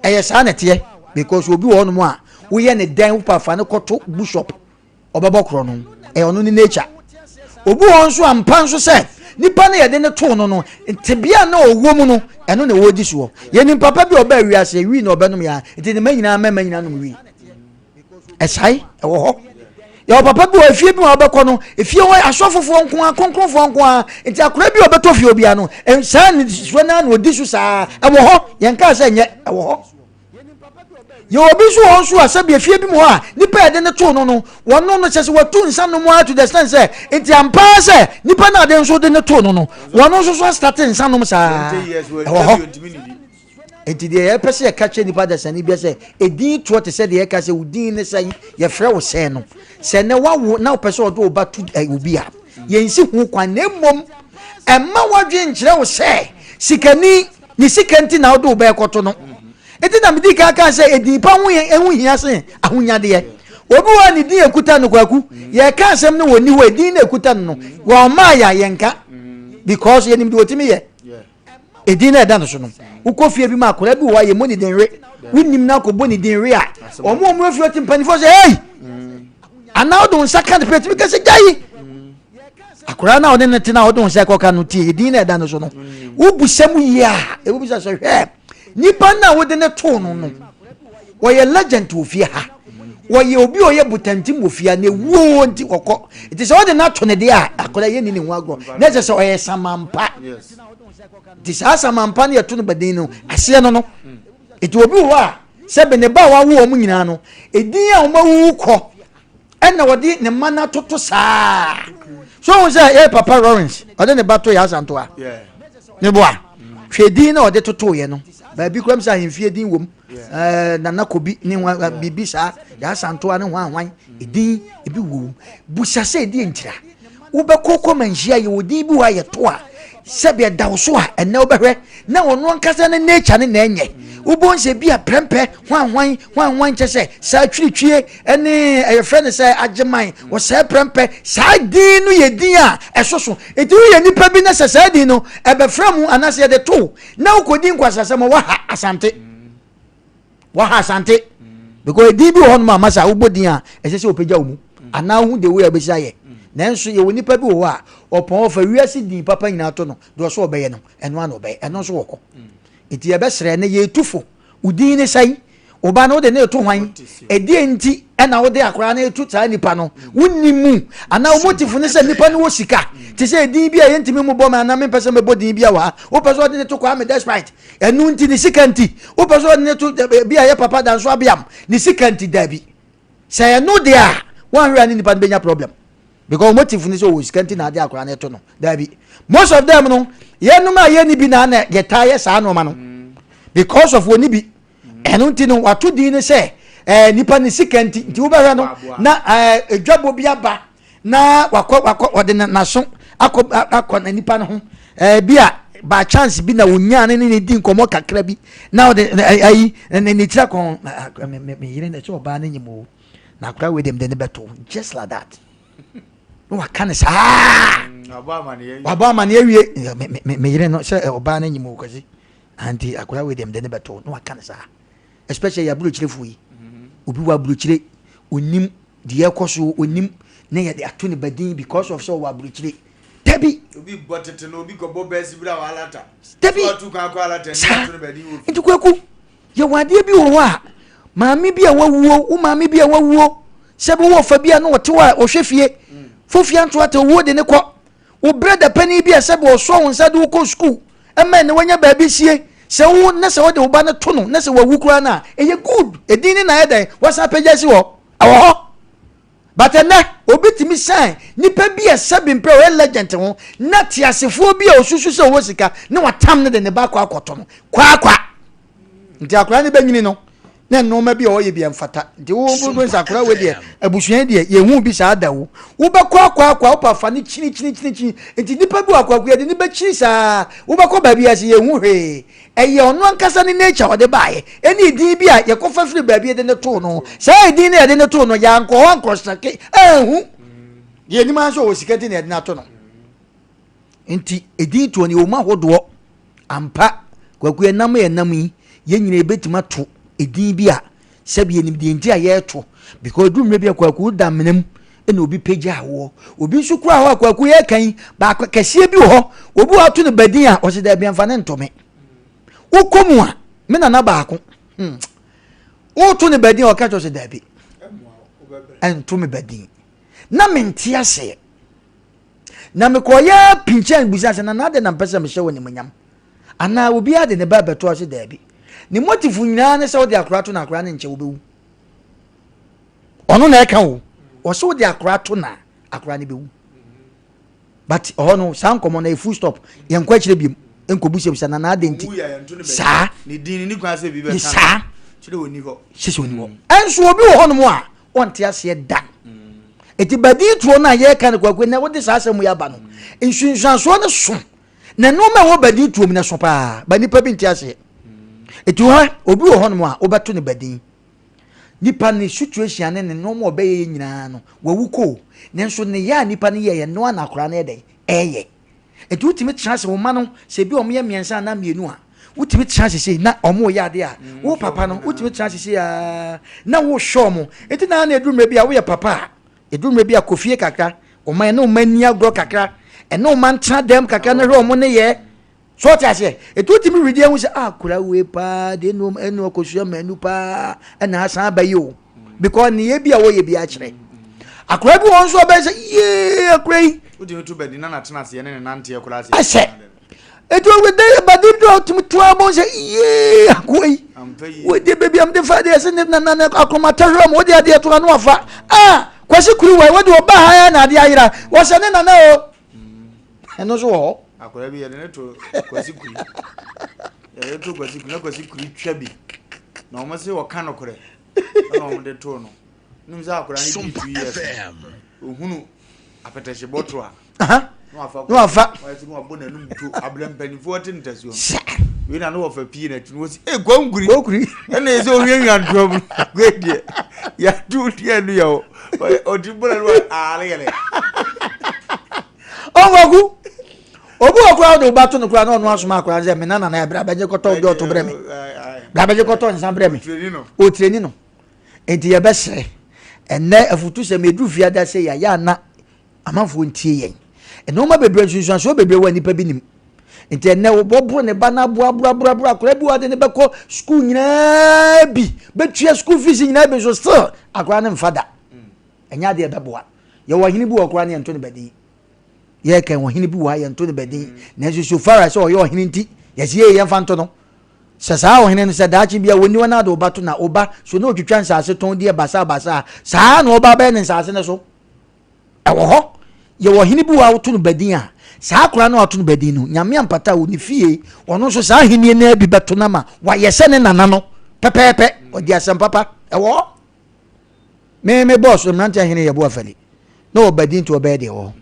ɛyɛ sa na teɛ because obi wo no mo a wo yɛ ne dan wo papa ne kɔto bushop ɔbɛbɔ kro no ɛyɛ ɔno ni nature obi wo nso ampa nso sɛ nipa na yɛde ne to no no ntebia na owo mu no ɛno na wodi so yɛ ni papa bi oba wiase wi na ɔbɛnom ya nti ne manyina manyina nom wi ɛsai ɛwɔ hɔ yɛ papa bi wɔ fie bi ma ɔbɛkɔ no efie hɔ asɔfofoɔ nko a konkronfoɔ nko a nti akora bi ɔbɛtɔ fie obi ano saa ne so na odi so saa ɛwɔ hɔ yɛn ka sɛ nyɛ ɛwɔ hɔ ye obi so won so asabia fie bi mu ha nipa yede ne to no no wono no kyese watu nsa no mu to the stand say enti ampa se nipa na de nso de ne to no no wono so so start nsa no mu saa enti de ye pese ye kache nipa da sani bia se edin to te se de ye ka se udin ne sai ye frɛ wo se no se ne wawo na pese odo oba tu obi a ye nsi hu kwan na mom emma wadwe nkyerɛ wo se sikani ni sikanti na odo oba ekoto no eti na medi ka sɛ edipa ho ehu hia se ahonyade ye obi wa ni din ekuta no kwaku ye ka asɛm no woni wa din na ekuta no wa ma ya yenka because ye nim de otimi ye edin na ɛda no so no ukofie bi ma akora bi wa ye moni den re wonim na akobɔ ni den re a omo afio timpanifo sɛ hey ana odo second page bi ka sɛ gai akora na ode ne tina odo nsa kɔka no tie edin na ɛda no so no wo busam yi a ebu bisa sɛ hwɛ nipa na wode ne to no no woyɛ legend ofie ha woyɛ obi oyɛ butantim ofie na wuo nti kokɔ it is all the na to ne de a akola yɛ ni ne ho agro na ɛsɛ sɛ oyɛ samampa this asamampa ne to no badin no ase no no it obi ho a sɛ be ne ba wa wo mu nyina no edin a wo ma wu kɔ ɛna wode ne mana toto saa so wo sɛ yɛ papa Lawrence ɔde ne ba to yɛ asanto a ne boa hwedin na ɔde toto yɛ no ba bi kram sa hemfie din wom nana kobi ne bibi sa ya santo ane ho anwan edin ebi wo busa se edi entira wo be kokko manhia ye odin bi wa ye to a sebe dawo so a ene wo behwe na wono ankasa ne nature ne na enye wo bon se bi a prempe ho anwan kyese sa twitwie ene eyefre ne se ageman wo sa prempe sa din no ye din a esoso eti wo ye nipa bi na sa din no ebefra mu anase ye de to na wo kodin kwasase mo wa ha asante because edin bi ho no ma sa wo bodin a esese opagya wo mu ana hu de we abesa ye nanso ye woni pa bi wo a opon ofa wiase din papa nyina to no do so obeye no eno ana obeye eno so woko enti ye besre ne ye tufo udin ne sai oba no de ne to hwan edi enti ena wo de akora na etu taa nipa no wonimu ana wo motifu ne se nipa no wo sika ti se edin bi a ye ntimi mu bo ma na me pese me bodin bi a wa wo pese de ne to kwa me despite enu nti ni sika nti wo pese de ne to bi a ye papa dan so abiam ni sika nti dabi se enu de a wan hwe ani nipa benya problem because motive ni so wo sika nti na de akora na to no dabi most of them no ye no ma ye ni bi na na ye ta ye sa no ma no because of woni bi enu nti no wato din ne se nipa ni sika nti wo ba no na edwabo bi aba na wakɔ de na so akɔ na nipa no ho bi a ba chance bi na wonya ne di nkomo kakra bi na de ayi ne tira kon me yire na so ba na nyimo na akra we dem de ne beto just like that no wakane sa waba man ye wie me yire no se oba na nyimo kwasi anti akura we dem de ne beto no aka ne sa especially ya buruchire yi obi wa buruchire onim de ekoso onim na ya de ato ne badin because of so wa buruchire tabi obi botete no obi ko bobesi bra walata tabi atu ka ko alata ni ato ne badin wo nti kwaku ye wade bi wo wa maami bi a wawuo wo maami bi a wawuo sebe wo fa bi a no wote wa ohwefie fofia nto ate wo de ne kɔ wo brother pani bi a sebe wo so won sade wo kɔ school ema ne wanya ba bi sie se wo na se wo de wo ba ne to no na se wawu kura na eye good edin na edan wasa pagasi wo awo but na obi timi sign nipa bi a sebe mpre wo legend ho na tiasefo bi a osusu se wo sika na watam ne de ne ba kwa akoto no kwa nti akora ne banyini no na noma bi o ye bi amfata nti wo bo sakora we de abusuan de ye hu bi sa da wo be kwa opa fa ne chini nti nipa bi akwa de ne ba chini sa wo be ko ba bi ase ye hu hwe eye ono ankasa ne nature o de baaye eni din bi a ye ko fa firi ba bi de ne to no sa edin ne de ne to no ya nko ho nko sake ehu ye ni ma so o sikati ne de na to no nti edin to ni o ma hodo ampa kwaku enam ye nam yi ye nyina ebetima to edin bi a sabe enim de nti a ye to because du mre bi akwaku da menam ena obi pagya wo obi nso kura ho akwaku ye kan ba kese bi ho obi wa to ne badin a o se da bi amfa ne ntome wo komu a me na ba ko wo to ne badin o ka to se da bi ntome badin na menti ase na me ko ya pinchan busa se na de na pesa me hye woni munyam ana obi ade ne ba beto ase da bi ni motifu nyina ne se wo de akora to na akora ne nche wo bewu ono na eka wo o se wo de akora to na akora ne bewu but ono san komo na full stop ye nkwa kire biem enkobu se na ade nti sa ni din ni kwa se bi be sa kire woni ho sese woni ho enso obi wo hono mo a onte ase da eti badi tuo na ye kan kwakwe na wo de sa asem ya ba no ensunsuan so ne so na no ma wo badi tuo mi na so pa ba nipa bi nti ase eti ho obi wo hono mo a obeto ne badi nipa ne situation ne no mo obeye nyina no wawuko nenso ne ya nipa ne ye no na akora na eden eye eti utimi chance wo ma no se bi omo ye miensa na mienu a utimi chance se na omo ya de a wo papa no utimi chance se a na wo show mo eti na na edumre bi a wo ye papa edumre bi a kofie kakra o man no mani agro kakra eno man tra dem kakra na hwe omo ne ye so tiase eti utimi redi ehun se akura we pa de no eno akosua manu pa na asan abayo because ne ye bi a wo ye bi a kire akura bi won so ba se ye akura yi udi to bedi na tena se ne nante akura ase ase eto we de badi do to abo se ye akura yi we de baby am de fa de se ne na akomata hwe mo de ade to no afa kwasi kuru we de oba ha na ade ayira wo se ne na o eno so ho akura bi ye ne to kwasi kuru ye to kwasi kuru twa bi na o mo se wo kan okore na o mo de to no nim za akura ni bi 2 years ohunu apeteshe botwa no afa wati no abona num to ablempanifo tintasio we na no wofa pii na tunu wosi gwanguri na eze ohwianwa ndrom gwedie ya tu tie nu yo odibula no alele onwagu obu okura do bato no kura na onu asoma akura ze me na ebra beje koto do to breme bra beje koto nsan breme o treni no enti ye besere enne afutu se medu fiada se ya na amanfo ntie yen eno ma bebre nsunsuan so bebre wa nipa binim enti enne wo bobo ne ba na bua akora bi wa de ne beko school nyina bi betua school fees nyina be so still akora ne mfada enya de beboa ye wo hini bi wo akora ne ento ne bedi ye kan wo hini bi wa ye ento ne bedi na so far so ye wo hini nti ye sie ye mfanto no sasa wo hini no se daachi bia woni wana do bato na oba so no twetwa nsase ton de basa saa na oba ba ne nsase ne so ewo ho ye wo hini bi wa woto no badin a saa kura na woto no badin no nyame ampata wo ni fie ono so saa hini na bi beto na ma wa yese ne nana no pepepe odi asem papa ewo me boss mrante hini ye bo afali no badin to obede wo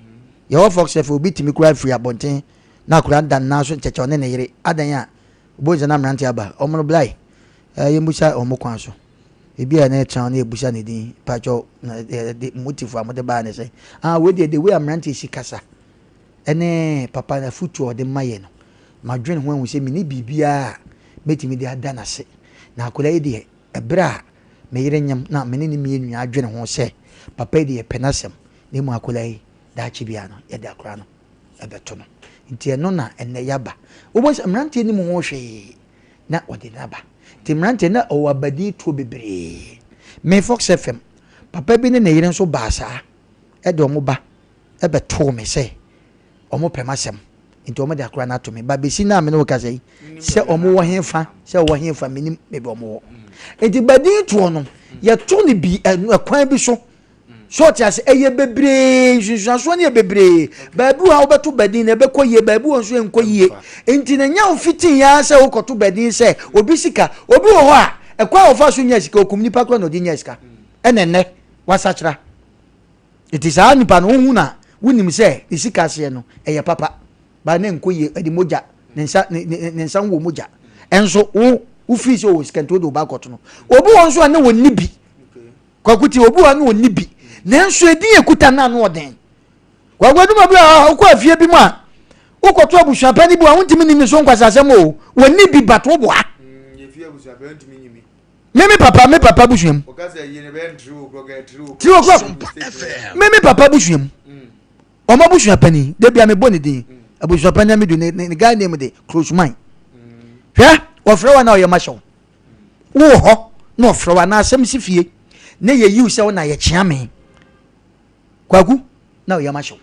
ye wo foxef obi timi kura free abonten na kura dan na so cheche one ne yire adan ya boza na mrante aba omo blai ye mbusa omo kwan so ebi a na chan na ebusa ne din pacho de motive amode ba ne say we de way amrante shi kasa ene papa na futu o de maye no ma dwen ho hu se me ni bibia metimi de ada na se na akola yi de ebra me yire nyam na me ni mienu adwen ho se papa de penasem ne mu akola yi da chi bia no ye de akora no ebeto no nti eno na enne yaba wo mrante ni mu ho hwe na ode na ba nti mrante na o abadi to bebre me Fox FM papa bi ne na yire nso baasa e de omo ba ebeto me se omo pemasem nti omo de akora na to me ba besi na me no ka sei se omo wo henfa se wo henfa me ni me be omo wo nti badi to no ye to ni bi kwan bi so short as eye bebre nsusuaso ne bebre baabu ha obeto badi na bekoye baabu onso enkoye nti na nya ofiti ya se okoto badi se obi sika obi wo ho a ekwa ofa so nya sika okum nipa kro no di nya sika enenne wasachra it is a nipa no hu na wunim se isika se no eye papa ba na enkoye edi moja ne nsa wo moja enso wo fi se o sika to do ba koto no obi onso na woni bi kwakuti obi wa na woni bi nanso edi ekuta na no oden gwagwadu ma bia okọ afie bi mu a ukoto abusua pani bu a wontimi ni so nkwasasem o woni bi bato bo a ye fie abusua pa ntimi nyimi me papa busuam o ka se ye ne be ntru okro ga ntru me papa busuam o ma busua pani de bia me boni din abusua pani me do ne guy name de close mine hwe ofre wa na o ye masho wo ho na ofre wa na asem si fie ne ye yiu se wo na ye chia me kwagu na o ye masho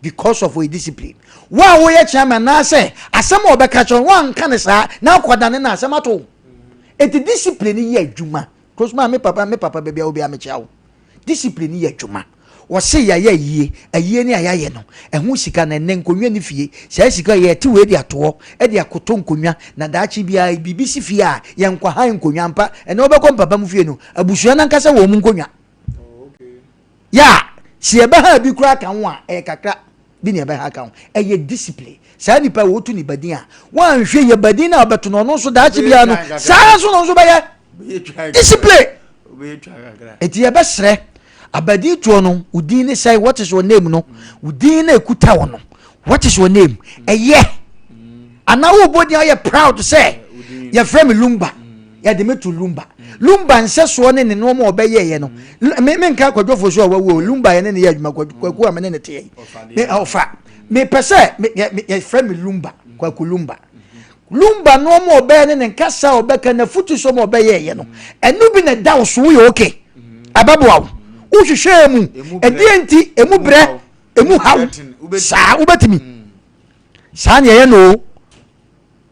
because of we discipline wa wo ye chia me na se asem obeka cho wan kan sa na akodane na asem ato eti discipline ye adwuma close mine me papa baby obi am chia wo discipline ye adwuma wo se ya yie ayie ni ayaye no ehu sika na nen konwa ni fie se sika ye ti we di ato e di akoto konwa na daachi bia bibisi fie a ye nkwa han konwa mpa ene obekọ papa mu fie no abusua na nkasa wo mu konwa okay ya si ebe ha bi kura kan wo a e kakra bi ne ebe ha kan e ye discipline sa nipa wo tu ni badin a wan hwe ye badin na obeto no no so daachi bia no sa so no so ba ye discipline eti ebe sre abadi to no udin ne say what is your name no udin na ekuta wo no what is your name eye ana wo body are proud to say your friend Lumba ya de metu Lumba nse so ne ne no ma obeye ye no me nka kwadwofo so wa wo Lumba ye ne ye adwuma kwaku amene ne te me ofa me pese your friend Lumba kwaku Lumba no ma obeye ne nkasa obeka na futu so ma obeye ye no enu bi na da so ye okay ababwa uhwehwe mu edienti emu bre emu hawo sa ubetimi sa ne ye no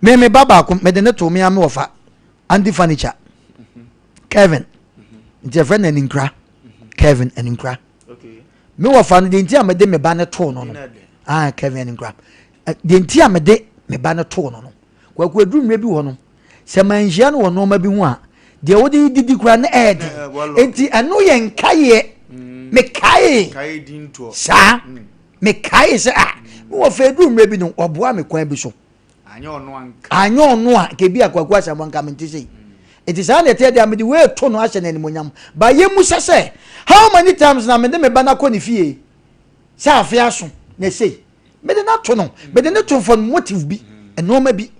me baba ko me de ne to me am Wofa Andy furniture Kevin the friend and inkra Kevin and inkra okay me Wofa no de enti am de me ba ne to no Kevin and inkra de enti am de me ba ne to no kwaku adumre bi ho no se manjia no wo no ma bi hu a de wodi didi kura na edi enti anu ye nkaye me kai dinto sa me kai se wo fa du mre bi no oboa me kwan bi so anyo ono a ke bi akwaku asamo nka mente sei enti sa na te dia me di we to no ahye na ni monyam ba ye mu sese how many times na me de me ba na ko ni fie sa afia so na sei me de na to no me de ne to for motive bi eno ma bi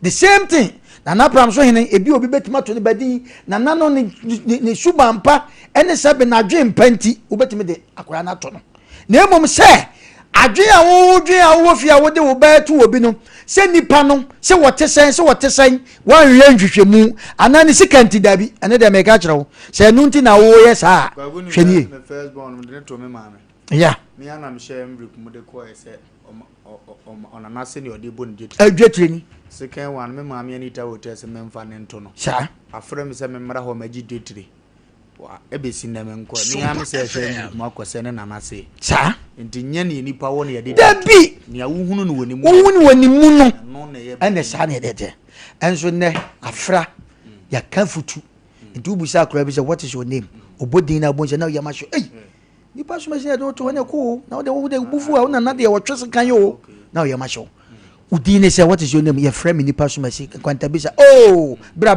the same thing na pram so hene ebi obi betima to ne badi na no ne suba mpa ene sabe na dwe mpanti obetime de akora na to no na emom se adwe a wo fia wo de wo ba to obi no se nipa no se wotesen wan hwe nhwehwemu ana ne sikanti dabi ene de meka kire wo se nu nti na wo ye sa hwenie first born de to me maame ya me ana me share mbriku mu de ko ese ona na se ne ode bo ne adwetreni second one me maame ani ta hotel se memfa ne nto no sa afre me se me mra ho magi detri wa ebesi na me nko me am se hwe mu akose ne nana se sa enti nya ne nipa wo ne ye de dabi ne awuhunu no woni mu no no ne ye ene sa ne de enso ne afra ya kafutu enti ubusa akra bi se what is your name obodin na bonje na yama sho nipa so machine do to ne ko na wo de bufu a na de wo twese kan yo na yama sho udine say what is your name your friend nipa so machine kwanta bisa bra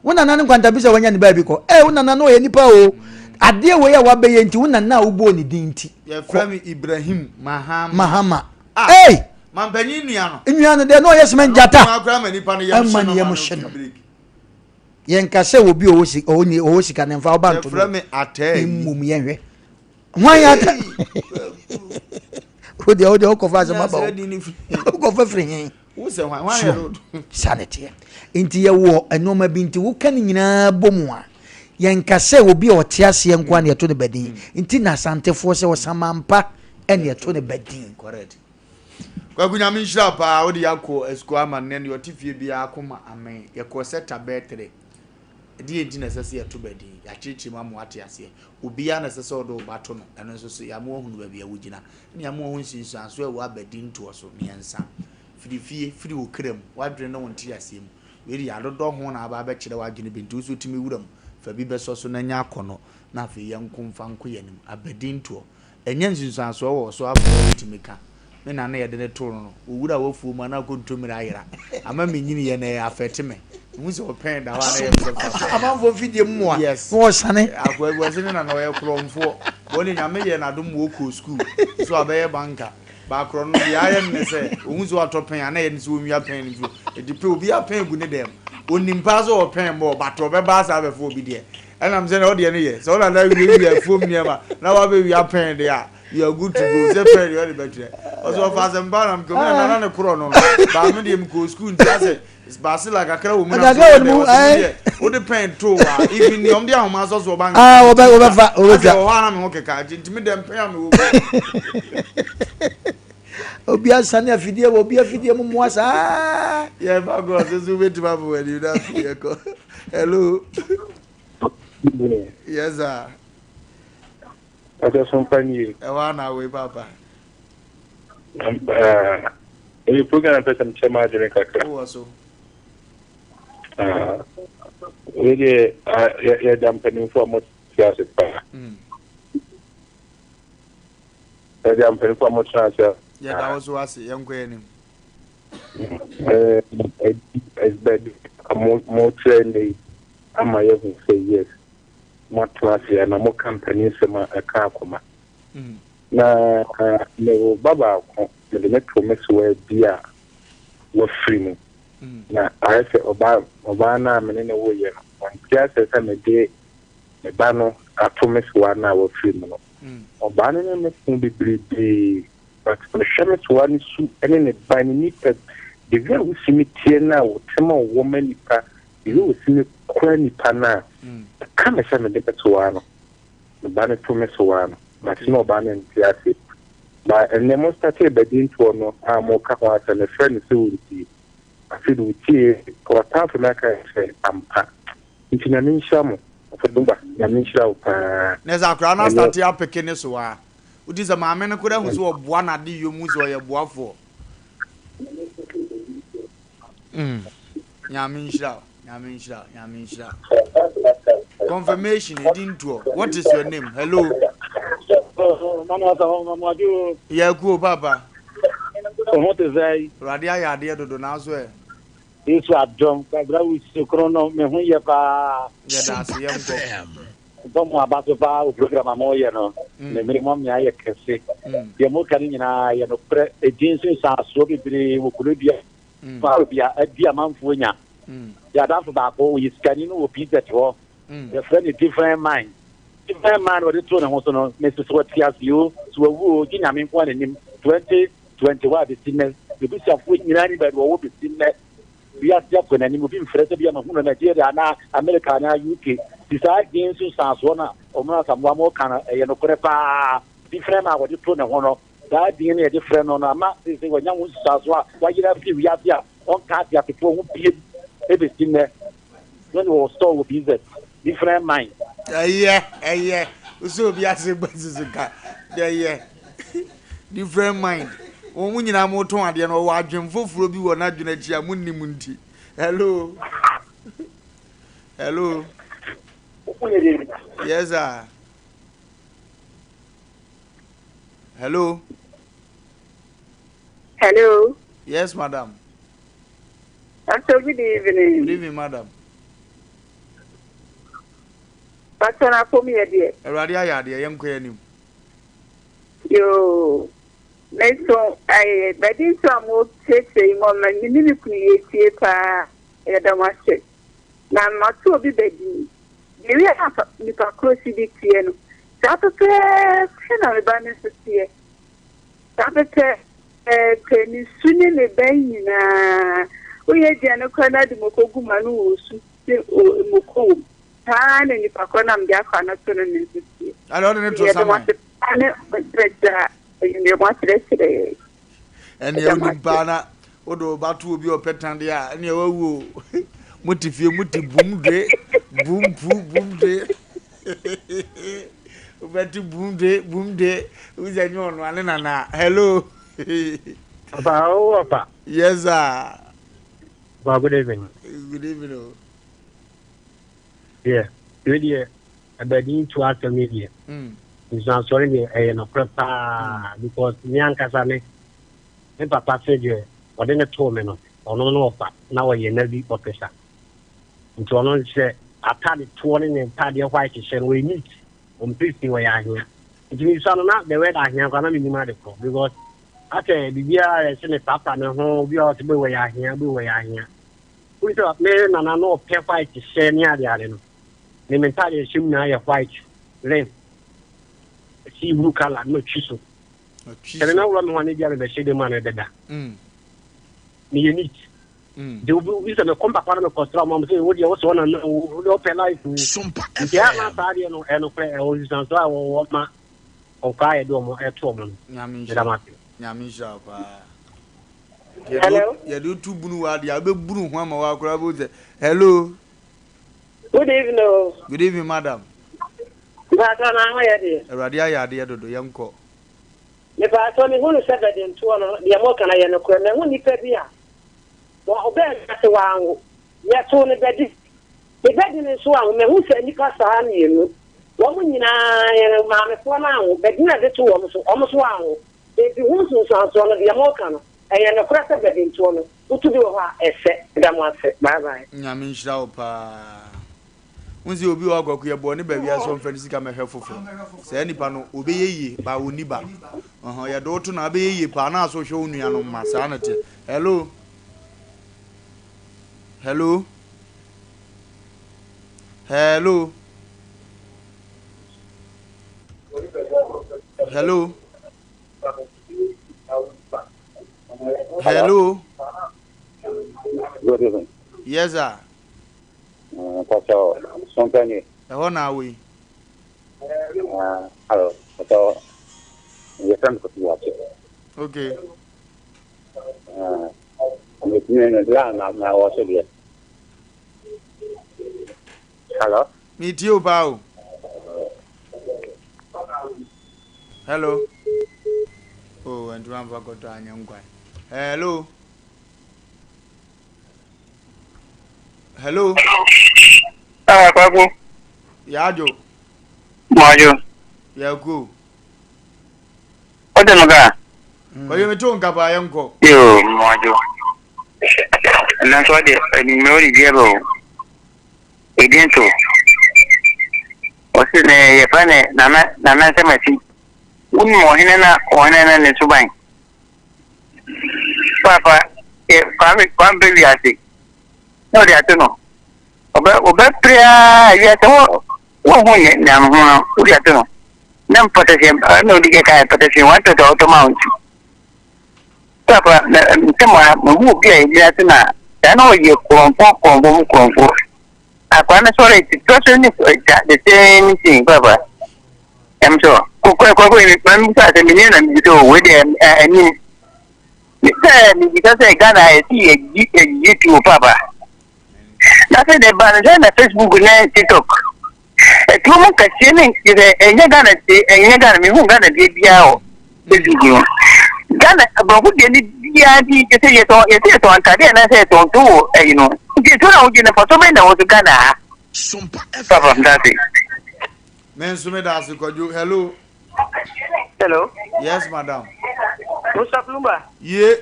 wona na kwanta bisa wanya ne ba bi ko wona na no ye nipa o ade we ya wabe ye nti wona na ubo ni din nti your friend Ibrahim Mahama Mampanyin nua no de no yes men jata akra ma nipa no yam hye yen ka se obi o sika ne mfa oba nto no imum yen hwe hwan ya ta o de o ko fa se baba o ko fa frin wo se hwan ya road sanity inti ye wo enoma bi inti wo kan nyina bomu a yen ka se obi o te ase enko na to ne badin inti na santefo se wo samampa ene to ne badin correct kwagunya min shira pa wo de yakọ esiko ama ne ne otifie bia akoma amen ye ko seta betre di edi na sese to badin ya chichi mamu ate ase obi ya na sese odo bato no eno nso so ya mo hunu ba bia wugina ne ya mo hu nsinsan so e wa badin to so miensa firi okram wadre na wonti ase mu we ya dodo ho na aba ba kire wadwene bintu so timi wuram fa bi beso so na nya akono na fa yankumfa nko yanim abadin to enye nsinsan so wo so aba timika me na na yede ne to no owura wofu ma na kontomira ayira ama menyini ye na afete me muzi open da wa na ye amanfo fidie mu a wo sane akwa sene na no ye kromfo woni nyame ye na dum wo ko school so abaye banka ba kro no ya ye ne se muzi otopen ana ye nso omia pen nso edipe obi apen gu ne dem onimpa so open mo bato be ba sa be fo obi de enam se na ode ne ye so na na wi afom niema na wa be wi apen de a you are good to go say friend you are better also for Asem Mpe am come na na kro no ba me dem ko school ntia say basi like akra wo mu na wo de pen to wa even ni om de ahoma so so ban wo be fa wo ha na me ho keka ntimi dem pen am wo obi asane afidie obi afidie mu mu asa yeah ba go so wait ma for you that fear ko hello yes sir Asem Mpe Ewana we papa any program that I'm chema jere kakra wo so we ya dampening for mo siasa pa ya dampening for mo siasa ya da wo so ase yenko enim as bad mo training ama you say yes mo class ya na mo company sema aka akoma na le baba ko le metro meswe bia wo free mu na ayese oba na menene wo ye no ontia se me de me ba no atomeswa na wo free mu no oba ne me fun bibridi but the shames one su ene ne ba ni nipa de via wo simitie na wo tema wo manipa de wo simi kwa nipa na kama sha me de petwa no me ba ne tomeswa no but no ba ne ntia se ba ene mo start e bedin to no mo ka kwa se ne friend se wuti afidu wuti ko ta fa na ka se ampa ntina ne nshamo Wofa Lumba ya minshira pa neza akra na start ya pekene so wa udi za maame ne kura hu so oboa na de yomu so ye boafo Nyaminshira confirmation edinto what is your name hello mama ya ku papa what is I radia ya de dodo na so e isso adom ka bra wi se krono me hu ye pa ya da se yam ko vamos abaixo para o programa moia no me irmão me aí que se e mo carinho na ia no pre edinso sa sobe bri o clube para bia dia manfunya ya da fa ko is carinho o pizza to the friend different mind what it to na so no me so what fias you so wo ginya me ko anim 2021 the sinners the bishop we nyani ba wo be sinners we are just when any moving fresh be ma hunu Nigeria na America na UK decide games sans one o ma samwa mo kana e no krepa different ma what to na hono that being a different no ma say we nya wo sans wa yira fi we are on card ya to hu bi e be sinne when we store with business different mind yeah so bi ase gbazuzuka yeah different mind Omu nyina mo ton ade no wa adwemfoforo bi wo na adwena chia munnim nti hello yes sir hello yes madam Good evening madam Pastor na komi e de Erade ayade yenko yanim yo So I did some more chasing on my mini creative Yadamashi. Now, not to be bedding. You have a crossy big piano. Sapper, Banner here. Sapper, penny soon in the bay. We had Janokana de Mokogumanu, Moko. Tan and if I call them Jafana. I don't know to someone. You want yesterday. And you Bana, Odo Batu be your petandia, and you Mutifio Muti boom day, boom day. Boom day, who's a new one? Hello. Papa. Yes, sir. Good evening. Good evening. Yeah, really, I need to ask the media. It's not sorry, because Nyankasane, and Papa said, what in a 2 minutes, or no, now I never be professor. And to announce, I started 20 and party of white and we meet on 50 way I hear. It means I'm not the way I have gonna be medical because after the year I send a papa and home, we are to be way I hear, be way I hear. We thought, man, and I know pay white to share near the island. The mentality assume I have white, left. See blue color, no chisel. Can I know one the shady man at the back? Me need. They will be a compact part of the costume. Say, what you also want to know, open life. Sompa. Yeah, my party and a prayer or what my or fire dome at home. Yamisha. Hello? You do 2 blue ad, you have a blue one more. Hello. Good evening. Good evening, madam. Radia, dear, do young call. If I told me who said that in 2 the American I am a when you said, yeah. Well, Ben, that's a wow. Yes, only bed. The bed in this one, who said Nicholas, you. What when you and Mamma for now, but not the 2 almost wow. If you want to sound one of the American, I am a cracker bed in 2 who to do a set, that one set. Bye bye. Yamisha, once you be all go here, born, baby, as one fancy come helpful. Say any panel, obey ye, by Uniba. Your daughter, now be ye, Pana, so show me on my sanity. Hello. Hello. Hello. Hello. Hello. Good evening. Yes, sir. Pastor Sompa. How are we? Hello. So, your friend could watch it. Okay. I'm in the land now, also here. Hello. Meet you, Pau. Hello. Oh, and one for got a young guy. Hello. Hello. Babu. Yajo. Majo. Yaku. What the maga? Well, you don't have a young go. Yo, Majo. And that's what the memory gave. It didn't so. What's his name? Nana Semesi. One more in the Subang. Papa, one baby, I think. No, they are to know. About prayer, yes, one way now, who are to know. None potassium, no, the guy potassium wanted to automount. Papa, someone who play, yes, I know you come for. I can't sorry, the person is the same thing, Papa. I'm sure. I'm million and do with them. I mean, because I got see a YouTube, Papa. That's the balance on Facebook and TikTok. A woman can see and you're gonna say, and you're gonna be who gonna be out. This is you. Ghana, but who did you say it on Cadet and I said on two, you know. You know, for so many was Ghana. Papa, that's it. Men Sumedas, you hello. Hello. Yes, madam. Wofa Lumba. Yeah.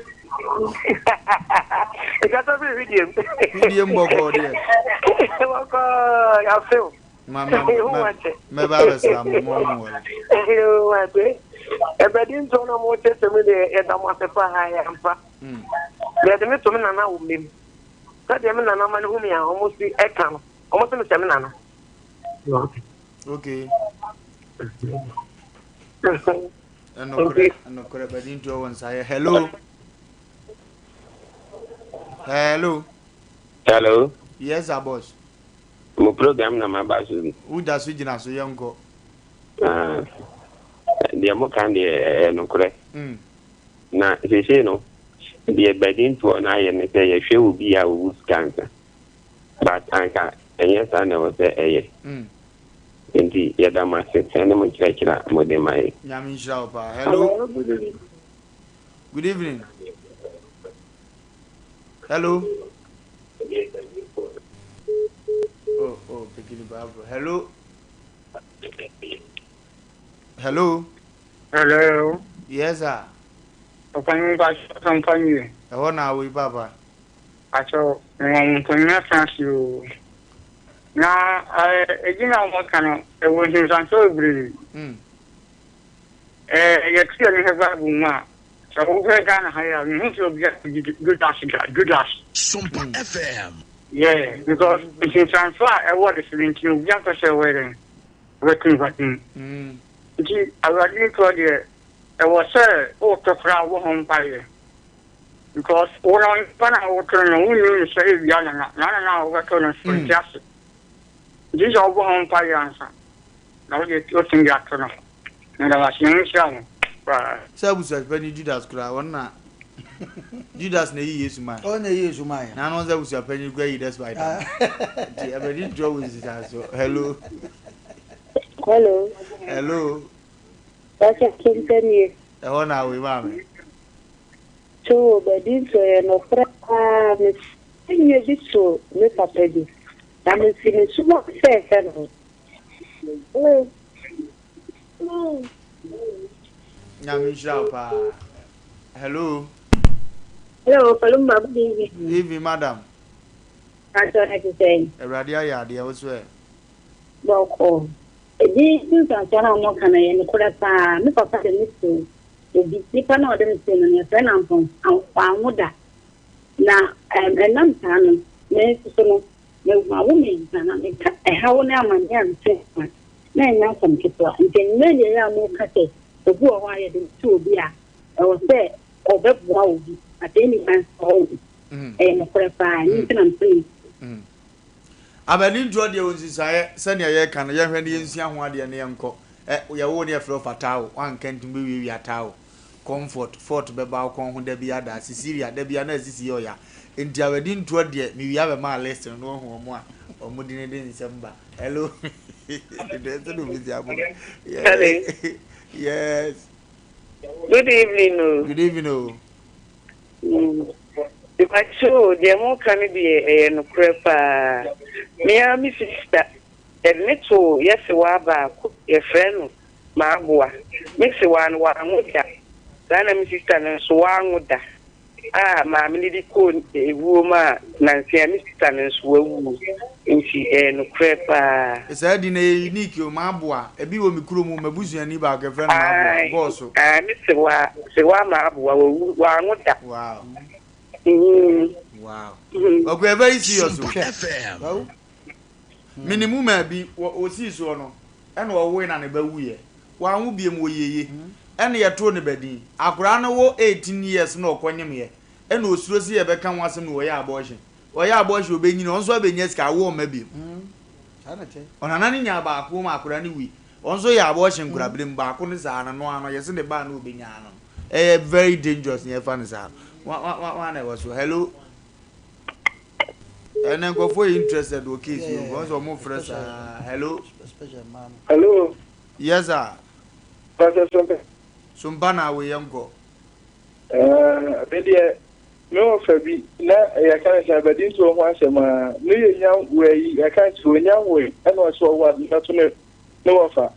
It's got to be video. Medium Boko, dear. I feel. Mamma, my baby, some more. Ebedin to na mo tete me de edam asefa ha ya mpa. De me to me nana wo mem. Ka de me nana ma ne hu me a almost e ka no. Almost me se me nana. Okay. No correct. Bedin to one say hello. Hello. Hello. Yes, boss. Mo program na mabasu. Who does you na so yanko? Dia mo kan de no correct. Na se no. Dia bedin to na ye ne say ye hwe obi a wo skanka. But anka enye sa na wo say eye. Enti ya da ma se ene mo kira mo de mai. Nyami shao pa. Hello. Good evening. Hello. Oh, picking it up. Hello. Hello. Yes, sir. Open back company. I want to we papa. I saw you. Now, again, I'm working. It was in Santo Bri. You're clearly have a woman. So, we're going to hire you to get good as Sompa FM. Yeah, because it's in transfer. I was listening to young person wedding. Working. I was going to you. I was to crowd home by because all on Pana we say young now we're going to just. This is all home by answer. Now get your thing after. And I was young. So we suspend Judas cry one na. Judas na yesu man. Oh na yesu man. Na no say we suspend go yi that's why. The every draw is so. Hello. Hello. That's a company. I want to we mama. So, but this no friend, you did so, me papa di. I'm feeling so much fair. Nyami shao pa. Hello. Hello, Wofa Lumba, good evening. Evening, madam. That's what I can say. Radia ya dia what's Welcome. This is a channel more can I and Kurata, me papa the mystery. The Nipa no dem say no friend am from amuda. Na enam tan me so no me ma wo me na me ka e ha wo na amanya nse. Na nya som kitwa. Nten me ye ya mo ka se obu o wa ye de tu obi a e wo se obebua obi at any man so. No Kurata ni tan am Abani draw the ones say send your can ya hwe ne nsia ho ade ne yanko ya wo ne fro fatao wan kan tumbe wi atao comfort fort be ba kon ho da bia da Sicilia da bia na sisi yo ya enti abadi draw de mi wi aba ma list no ho mo a omudi ne de nsemba. Hello. Yes. Good evening. Good evening. If I show the more can be a no crepa. Me and my sister, and little, yes, a friend, Mabua, mix one with that. Then my sister and swang with that. Mammy, did call a woman, Nancy, and Mr. and swoo, and she no crepa. It's a dinner unique, Mabua, a bill me crew, Mabuzi and Niba, a friend, also. And Mr. Mabua, one with that. Wow. Wow. Okay, very serious. FM. Minimum maybe what see so no. And what win and a bewee. One will be a more ye. And ye told the bedin. Akrana wo 18 years no quanyam ye. And no susi ever come once in way abortion. Why abortion will be in also be yes, I won't maybe. On an anya back home, Akrani we. Also, your abortion could have been back on the side and one, yes, in the band will be yan. A very dangerous near Fanisa. One was hello. And then go for interested okay you once or more fresh hello. Hello. Yes sir. Pastor Sompa. Sumbana we yango. Bedia no fabi na ya kan sa badin to ho asema no ye nya we ya kan so nya we and also what na to no Wofa.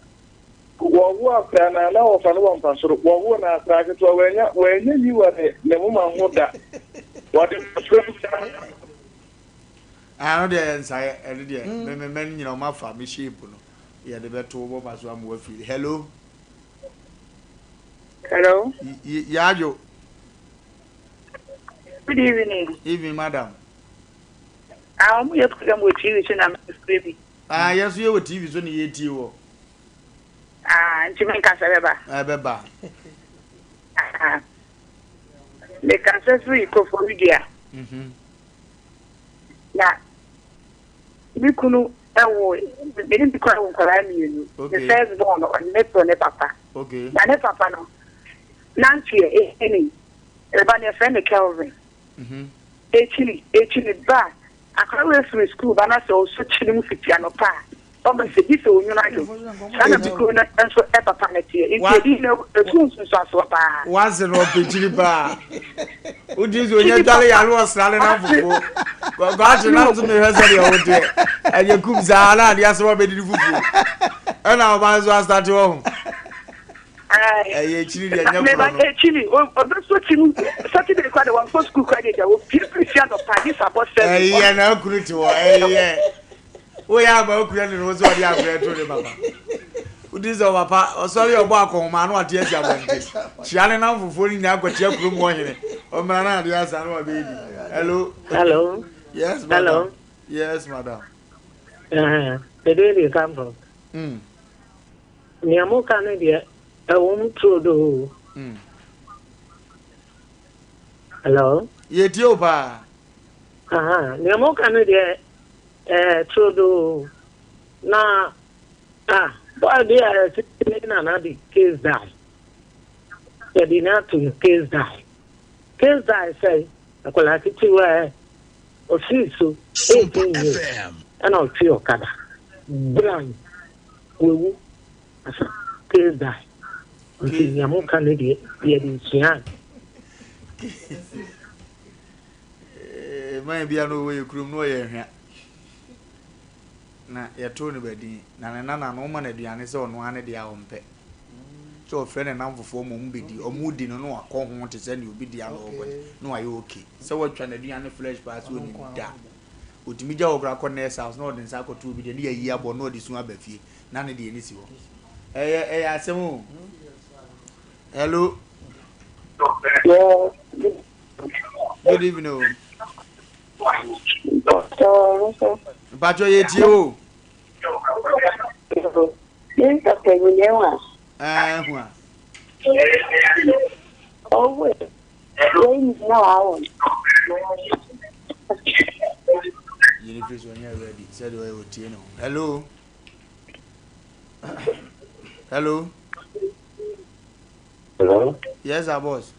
Wo akra na Wofa no won pasoro wo na akra ke to we nya yi wa ne mo ma ho da. What I know the answer there. Men you know my family shape no. Yeah the better wo ma so am wa fi. Hello. Hello. Yajo. Good evening. Evening, madam. I'm here to come with you, and I'm baby. Yes, you have TV on the ATO. Jimmy Casabeba. Beba. The cancer free for media. Yeah. We couldn't. We didn't become you. The first born on net papa. Okay. Na papa no. Nancy, any. About your friend Kelvin. Actually, but I can't wait for school, but I saw such a movie on a pa. Almost a bit of United. I'm a good answer at a planet here. If you know the tools and so far. Once an open bar. Would you when you're telling I was standing up for? God, you know to me, and your coops are not the answer of it. And our minds was that home. Actually, that's what you Saturday credit one for school credit. I will feel appreciate of parties about 7. Yeah, no, couldn't you? We have a credit was what you have read to the Baba. Who is our papa? Sorry about man, what yes, I went. She had enough for falling now, but you have room one. Oh, man, yes, I know a baby. Hello. Hello. Yes, madam. Hello. Yes, madam. The day you come from. Niamo Canada. I won't throw the. Hello? Ethiopia. Niamo Canada. Throw the. Na. But they are sitting in another case die. They did not to case die. Case die say, I call it to or see so 18 years. And I'll feel Kada. Brand. Woo. Case die. Niamo Canada. Maybe I know where you could know here. Na ya to ne badi na na no ma na aduane se ono ane dia ompe so friend na mfofo mo mbedi omudi no no akọ ho te se ne obi dia no ogo no aye okay se watwa na aduane flesh pass oni da otimi ja obra ko nurse house no de nsa akoto obi de ne yayi abo no de sun abafie na ne de ni si ho asem hello good evening. Bacho yeti o. Yes, okay, we know. Hua. Oh, wait. No, You need when you're ready. Said we will tell you. Hello. Hello. Hello. Yes, our boss.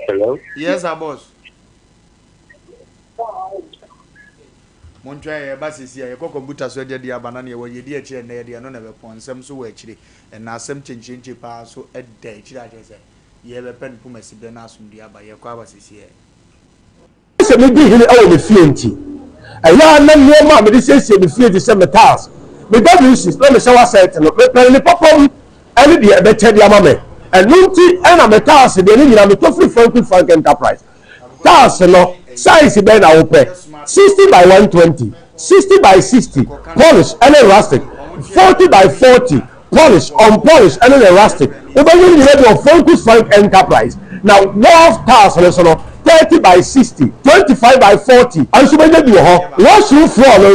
Hello. Yes, our boss. Montwa ye basisi ye ko computer so de dia banana ye wo ye de kire na ye de no na be ponsem so wo akire na asem chenchenche pa so e de kire aje se ye be pen pu masibe na asum dia ba ye ko abasisi ye se me di hini awo me fienti aya na me ma me de sese me fienti se metals me wcs na me shower set no me pen ni popom ani de be che dia ma me enunti na metals de ni nyina me to free frank enterprise tas no size be na wo pe 60 by 120, 60 by 60, polish and elastic, 40 by 40, polish, unpolished and elastic. Over you need your focus Frank Enterprise. Now, Wolf Tars, 30 by 60, 25 by 40, and so many you have. Washroom floor,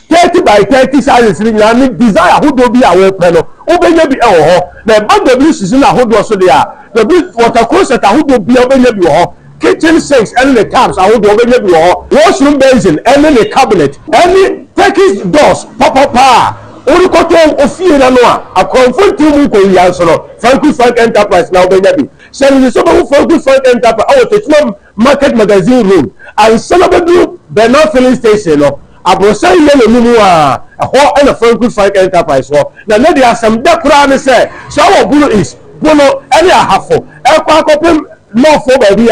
30 by 30 sizes, desire who do be our panel. Over you be our the bundle season, who do also there. The big water closet, who do be over you. Kitchen sinks and the taps I would over the washroom basin and the cabinet any Turkish doors papa Urukoto Ofia Noa a comfortable Frank Enterprise now baby send the super Frank Enterprise out it's market magazine room and celebrate group Bernard filling station a brosa yellow minua a whole and a Frank Enterprise now there are some decran say so our blue is Bono any a half for no for baby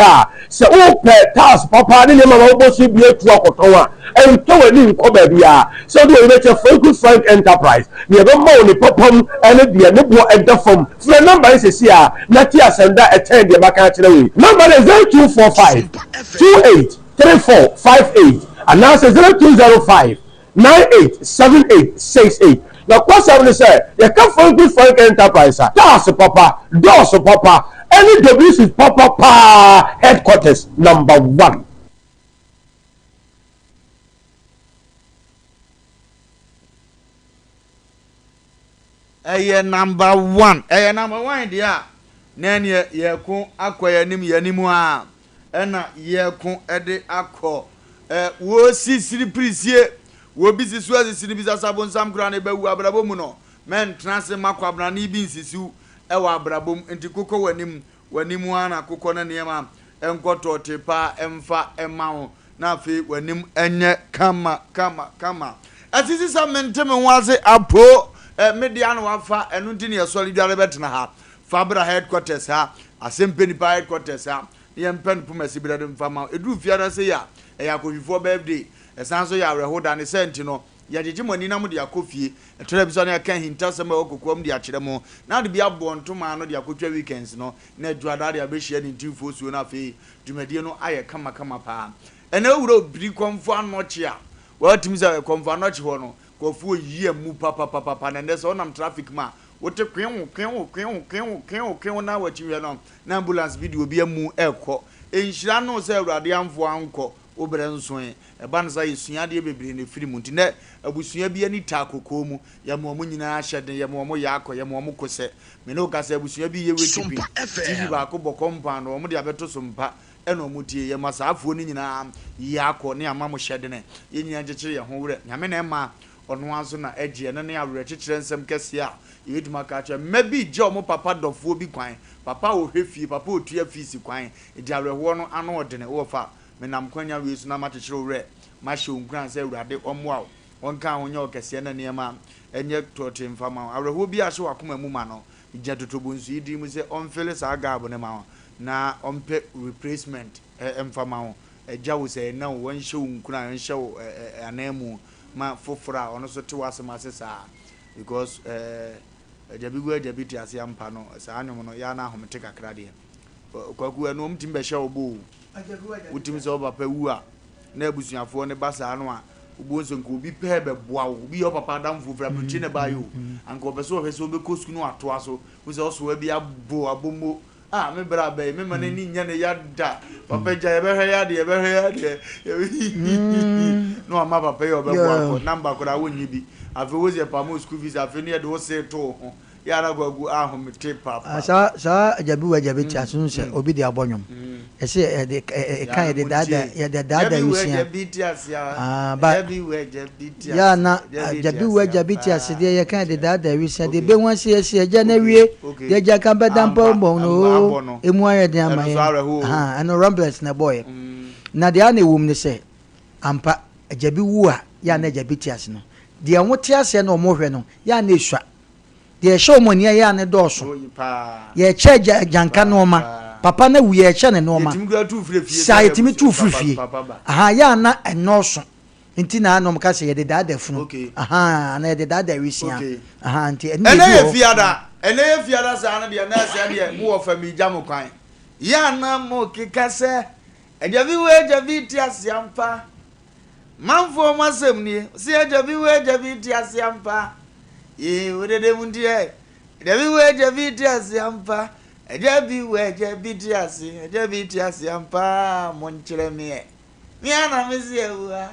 se o pe task papa ni ma wo bo so bi atu akoton a en to wani nko baby so do we check Frank Enterprise ne be ma ni popom ene de ne bo edafom for number is here na ti asenda attend de baka kire we number is 0245 283458 and now 0205 987868 The question is say you can find good for enterprise. That's papa, doors papa. Any WC papa headquarters number 1. Number 1. Number 1 dia. Nen ye ko akoya nim yanimu a. Ena ye ko ede akọ. Wo sisiri prisie. Wo bisisu asisiri bisasabon sam kra na bewu abrabom no. Men transe makwabra na ibi nsisiu ewa abrabom enti kokọ wanimu ana kokọ na niema enkoto tepa emfa emawo na afi wanim enye kama. Asisi sa menteme waze apo media no wafa enu ntini ya solid dware betena ha fabra headquarters ha Asem Mpe Nipa headquarters ha ye mpen pumasi brade mfama edu fiara se ya yakofifo birthday esanso ya rehoda ne senti no ya jejimoni na mu de akofie television ya kan hinta sema okokom de akire mo na de bia bo ntoma no de akotwa weekends no na aduada de abehia ni ntimfo suo na fe dwumadie no aye kama pa ena wuro biri komfo anoche a watimi za komfo anoche ho no kofu yie mu papa na ndeso onam traffic ma wote kwen na wachiwe no na ambulance video bi amu ekọ enhira no se awurade amfo anko obere nsoe eba nsa yesua de bebre ne firi mu ntine abusua bi ani ta kokko mu ya mo nyina ahyede ya mo yakọ ya mo kose me no kasa abusua bi ye wetipi tv ba ko bokompa no mo de abeto sompa eno mutie ye masaafo ni nyina yakọ ne amamo hyede ne ye nyina gyekire ye ho wure nyame na ema ono anso na egie ne awure kyekire nsem kese a yeduma ka cha maybe je omo papa dofo bi kwan papa ohwefie papa otua fees kwan edi awreho no ano odene wofa menam kwanya wesu na makyekire wure ma hye onkran se awurade omwa wonka honye okese na niema enye tote mfama awreho bi ahye wakoma mu ma no ija totobunsu idi mu se onfele sa gabo ne ma na ompe replacement mfama ho eja wo se na won hye onkran hye anemu ma fofora ono so te wasema sesa because jabiti asiampa no sa anyom no ya na ahomte kakra de kwaku enu mtimbe hye obo utimi so papa wu a na abusuafo ne basa no a obo nso nko obi pe beboa obi yo papa damfo fra buchi ne bayo anko obeso obeso obekosu no atoa so wo se oso abi abo abomo me bra be me mane ni nya ne yada papa ja ye be hwe no ama papa yo be kwa number ko da wonyi bi afi wo ze pa mo school fees afi ne de wo se to ya na gwagu ahomte papa sa jabiti asunse obi de abonwom ese de kan de dada yusia ya na jabiti asede ye kan de dada yusia de be wan se ese ja na wie de ja kan bedampo no emu aye de amaye ano ramblers na boy na de ana ewum ne se ampa jabi wu a ya na jabiti ase no de enwote ase na omo hwe no ya na esua de show money ya ne doso ye che janka no ma papa na wu ye che ne no ma sa yetimi tu frifie ya na enoso nti na anom ka se ye de dada funu na ye de dada wisia nti ene ye fiada sa na de na se de mu Wofa mi jam kwan ya na mo kikase ejabi we jabi ti asiampa manfo masem ni se ejabi we jabi ti asiampa wede mundie ejabi we jabi ti asiampa ejabi we jabi ti asiampa monchire me ana mezi ewa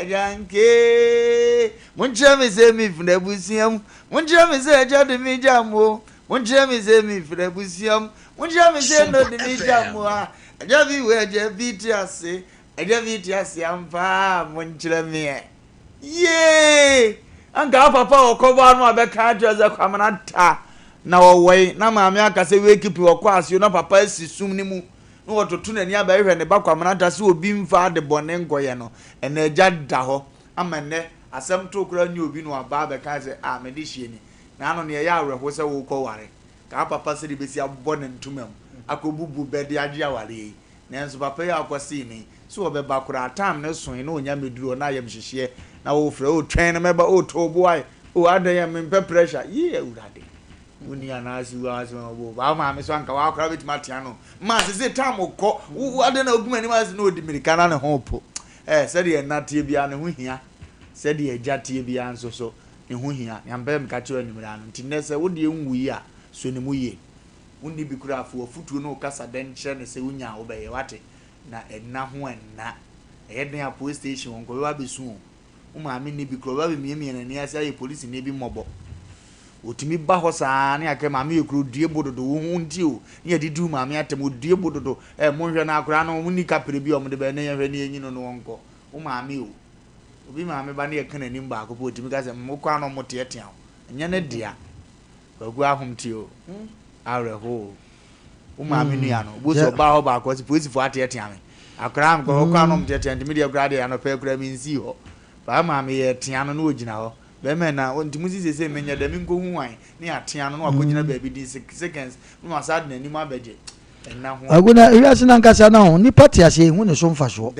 ejanke monchire me se mi funa busiam monchire me se ejade mi jamo monchire me se mi funa busiam monchire me se no de mi jamo ejabi we jabi ti asiampa monchire me anga papa okoba no abeka ajaza kwamanata na wowai na maame akase we keep okwaasio na papa asisum ni mu no wototo nani abahwe ne bakwamanata se obi mfa de bone ngoye no ena agya da ho amane asem to kura ni obi no aba abeka se mede hie ni na ano ne ya awerho se wo koware ka papa se de besi abone ntumam akobubu bede agya ware na enso papa ya akwasi ni so obeba kura time ne so na onya meduro na ayem hyehye na wo frɛ o twɛn na meba o to boy o adan me mpe pressure ye urade uni anasi wa so bo ba ma me so anka wa akra bit matia no ma se time okɔ wo adan na oguma ni ma se no odimirika na ne ho po se de na tie bia ne ho hia se de agya tie bia nso so ehu hia nyambem ka che anumra no ntinese wo de enwu yi a so ne mu ye wonni bi kura afo futuo no kasa den kire ne se wonya wo be ye wate na enna ho enna eden a police station won ko wa besu o ma me ne bi kura wa be miemie na ni ase aye police ne bi mobo otimi ba ho saa ne aka ma me ekuru due bododo wo hu nti o ne didu ma me atem due bododo mo hwe na akura no munni kapere bi o mo de be ne hwe ne enyi no wonko o ma me o obi ma me ba ne yeka nanim ba ko otimi ka se mo kwa no mo tetea nya na dia kwagu ahom ti o areho o ma me nua no bo so ba ho ba ko police fo atetea me akura am ko kwa no mo tetea ntimi de akura de ya no pe akura mi nsi ho ba ma me ye tea no na ogina ho be me na ntimi sisi menya da mi nko hu wan ne atea no na akogina ba bi di seconds no asad na nim abeje enna ho aguna wiase na nkasa na ho ni party ase hu ne so mfa so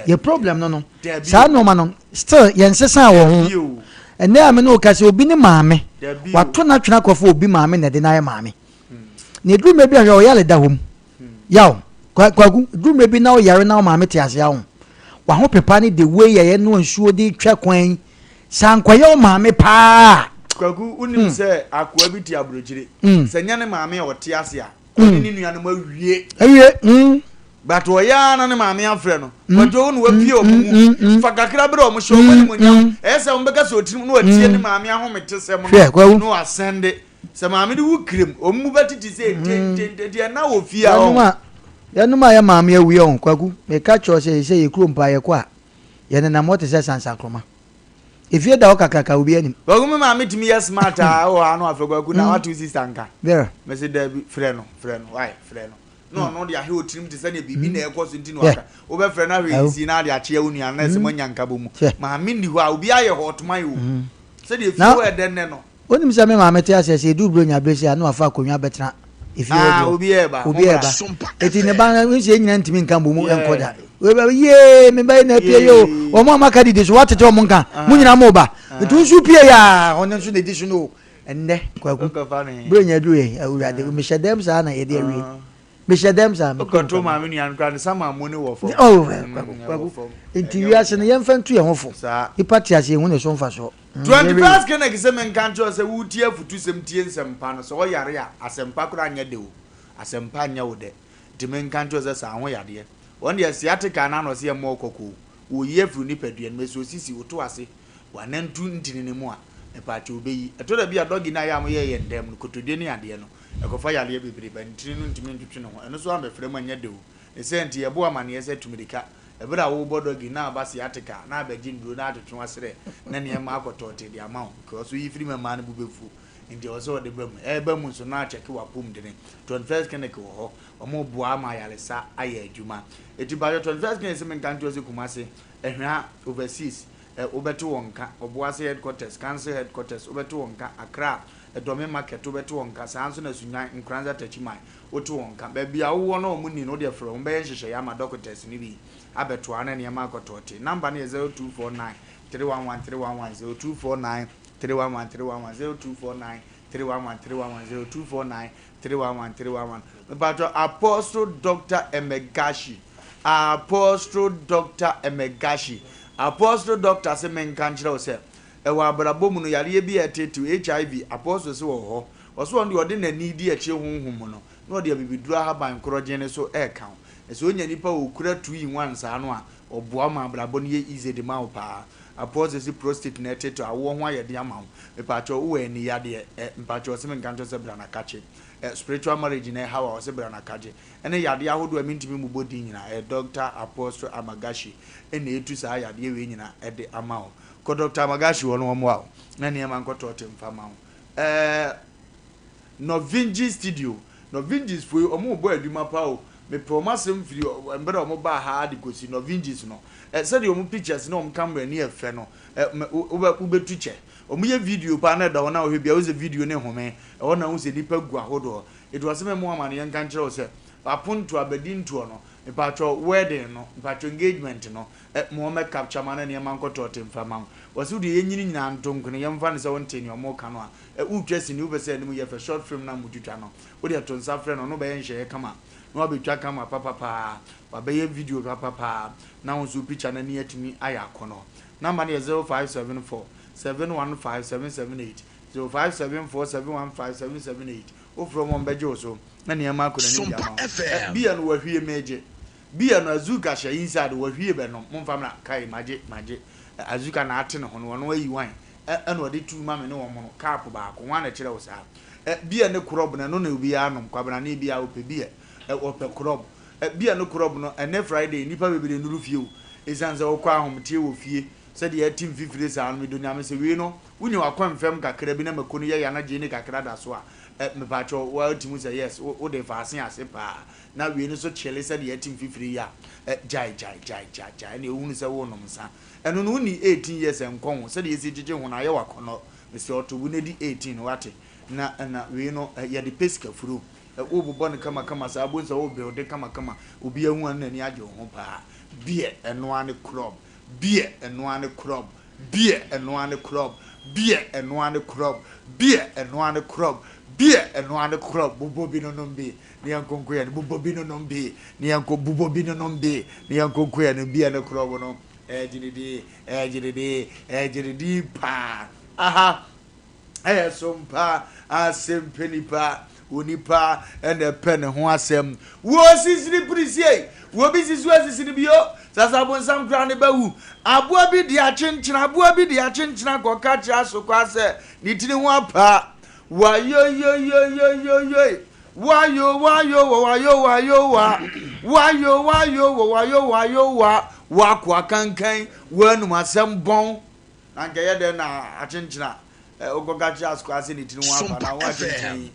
ye problem no sa no ma no still ye nsesa wo ho ene ame no kase obi ni maame wato na twena kofo obi maame na de na ye maame ne drum be ahwe o yale da hom yaw kwagu drum be na o yare na o maame te ase ya ho wa ho pepa ni the way ye no nsuo de twa kwan sankwaye o maame pa kwagu unim se akwa bi ti abrojire se nya ne maame o te ase a oni ni nua no mawie but o ya na ne maame afre no wajo no wapie o mu fa kakra bre o mo show mo ni munya ese o mbeka so tirim no atie ne maame ahomete se mo no asende se maame de wukrem o mu betiti se de na wo fia o yanuma ya maame awie on kwagu me ka cho se ye kuro mpa ye kwa ye ne na mote se sansa kroma ifie da okakaka obi anim bagum maame timi ye smart o anu afegwagu na watu sister nka there me se da frɛ no why frɛ no no de ahe otirim te se ne bibi na ekɔ so ntino aka wo be frɛ na hwe si na de ache unu ya na se mo nyanka bomu maame ndi ho a obi aye hotman yo se de fie we den ne no onim se me maame te ase se du bro nya bresi anu afa konwa betra ifie obi eba eti ne ba nse nyina ntimi nka bomu enkoda we ba ye me ba na pie yo o mo amaka di so watete o mo nka mu nyina mo ba etu su pie ya onye so na di so no enne kwaku bro nya du e awurade me shedem sa na ye de awie me shedem sa me control ma me nyan kwa sama mo ne wo fo kwaku enti wi ase ne yemfa ntu ye ho fo ipati ase hu ne so mfa so 21st kene kise men kancho se wuti afutu sem tie nsempa no so o yare a asempa kura anya de o asempa anya wo de di men kancho se sa ho yade won de asiatica na no se mo kokko wo yefru ni padua no so sisi wo to ase wanantu ntini ne mu a epacho obeyi eto da bia dogi na ya mo ye ndem no kotodie ni ade no ekofa yale bebre ba ntini no ntimi ntutwe no ho eno so ambefre ma nya de o esenti ye bo amane ye se tumirika ebra wo bodogi na abasiatica na abaji nduro na atotwe asere na ne ma akotote de amount because we free ma no bubefu ndi ozo de bam bam so na check wa pum de 21st kene ko ho omo bua ma yalesa aye adwuma eti ba 21st kene se men kan to se kumase ehwa overseas obeto wonka oboase headquarters council headquarters obeto wonka Accra edome market obeto wonka sanso na sunya nkranza tachimai oto wonka ba bia wo no mu ni no de fro mbe hyehyɛ ya ma doctors ni bi abeto ana ne ma akotote number na 0249 311 311 0249 311 311 0249 311 311 about Apostle Dr. Emegashi Apostle Dr. Semen Kanchira ose ewa abrabom no yare bi etetu HIV apostle se wo ho oso on de ode na nidi eche honhum no na ode bibidura ha ban krojene so e kan eso onya nipa okura 2 in 1 sa no a oboa ma abrabo no ye easy de ma pa apostle se prostate na etetu awo ho ayede ama me pacho wo eni yade mpacho Semen Kancho se bra na kache spiritual marriage na how was bra na kache ene yade ahodo amintimi mu bodi nyina Dr. Apostle Amagashi ene etu sa yade we nyina ede ama ko Dr. Amagashi wono mo a na ne ma nkoto temfama Novinji studio Novinji foi omo bo aduma pa o me promise mfiri mbere omo ba ha de kosi Novinji no said omo pictures no omo camera ni efe no ubetuche omo ye video pa na da wona ohwe bia o ze video ne home wona wo se nipa gu ahodo it was me mo amane yan kan kire o se apuntu abedintu no mpacho wedding no mpacho engagement no mo me capture man na ma nkoto temfama wasi de yenyini nyina ntonko ne yemfa ne se wonte ne omo ka no a utwesi ne ubese ne mu ye fa short film na mututwa no wo de to nsa frɛ no no be yenhye kama no abetwa kama papa wa be ye video papa na won so picture na ne yatimi aya kono number ne 0574 715-778 0574-715-778 from on bejo so na niam ko na ni ama bia no wahwie meje bia no azuka hye inside wahwie be no momfam na kai maje azuka na ate ne ho no ayi wan ena ode tu ma me ne wo mo no cap ba ko wan na kire wo sa bia ne krob na no na obi anom kwabra na bia ope bia ope krob bia no krob no ene Friday nipa bebere nuru fie o esanze wo kwa ahomtie wo fie said the team fifty sa no do nyame se we no wuni wakwa mfem kakra bi na makonu ye ya na je ni kakra da so a me ba cho wa team say yes wo de fa asen ase pa na we no so chele said the team 50 ya jai na ehunu se wo nom sa eno no ni 18 years enkon said yesi jeje hu na ye wakono me se otobu na di 18 wate na we no ye de peska furu wo bobon kama sa abon sa wo be de kama obi ahu an na ni aje ho pa beer eno ane club beer and one crop, beer and one crop, beer and one crop, beer and one crop, beer and one crop, Bubobino nombe, Nianco Queen, Bubobino nombe, Nianco Bubobino nombe, Nianco Queen and beer and a crop, no, Edgy, pa. Aha, Sompa, Asem Mpe Nipa, Unipa, and a pen and Asem. Was is the Prisier? What is his was in the bio? Sasa bon sam kra ne bawu aboa bi dia chenchena ko kacha so kwa se ni tini ho apa wayo wa kwa kankan wanu masem bon anka ye de na achenchena o kacha so kwa se ni tini ho apa na wa chenchena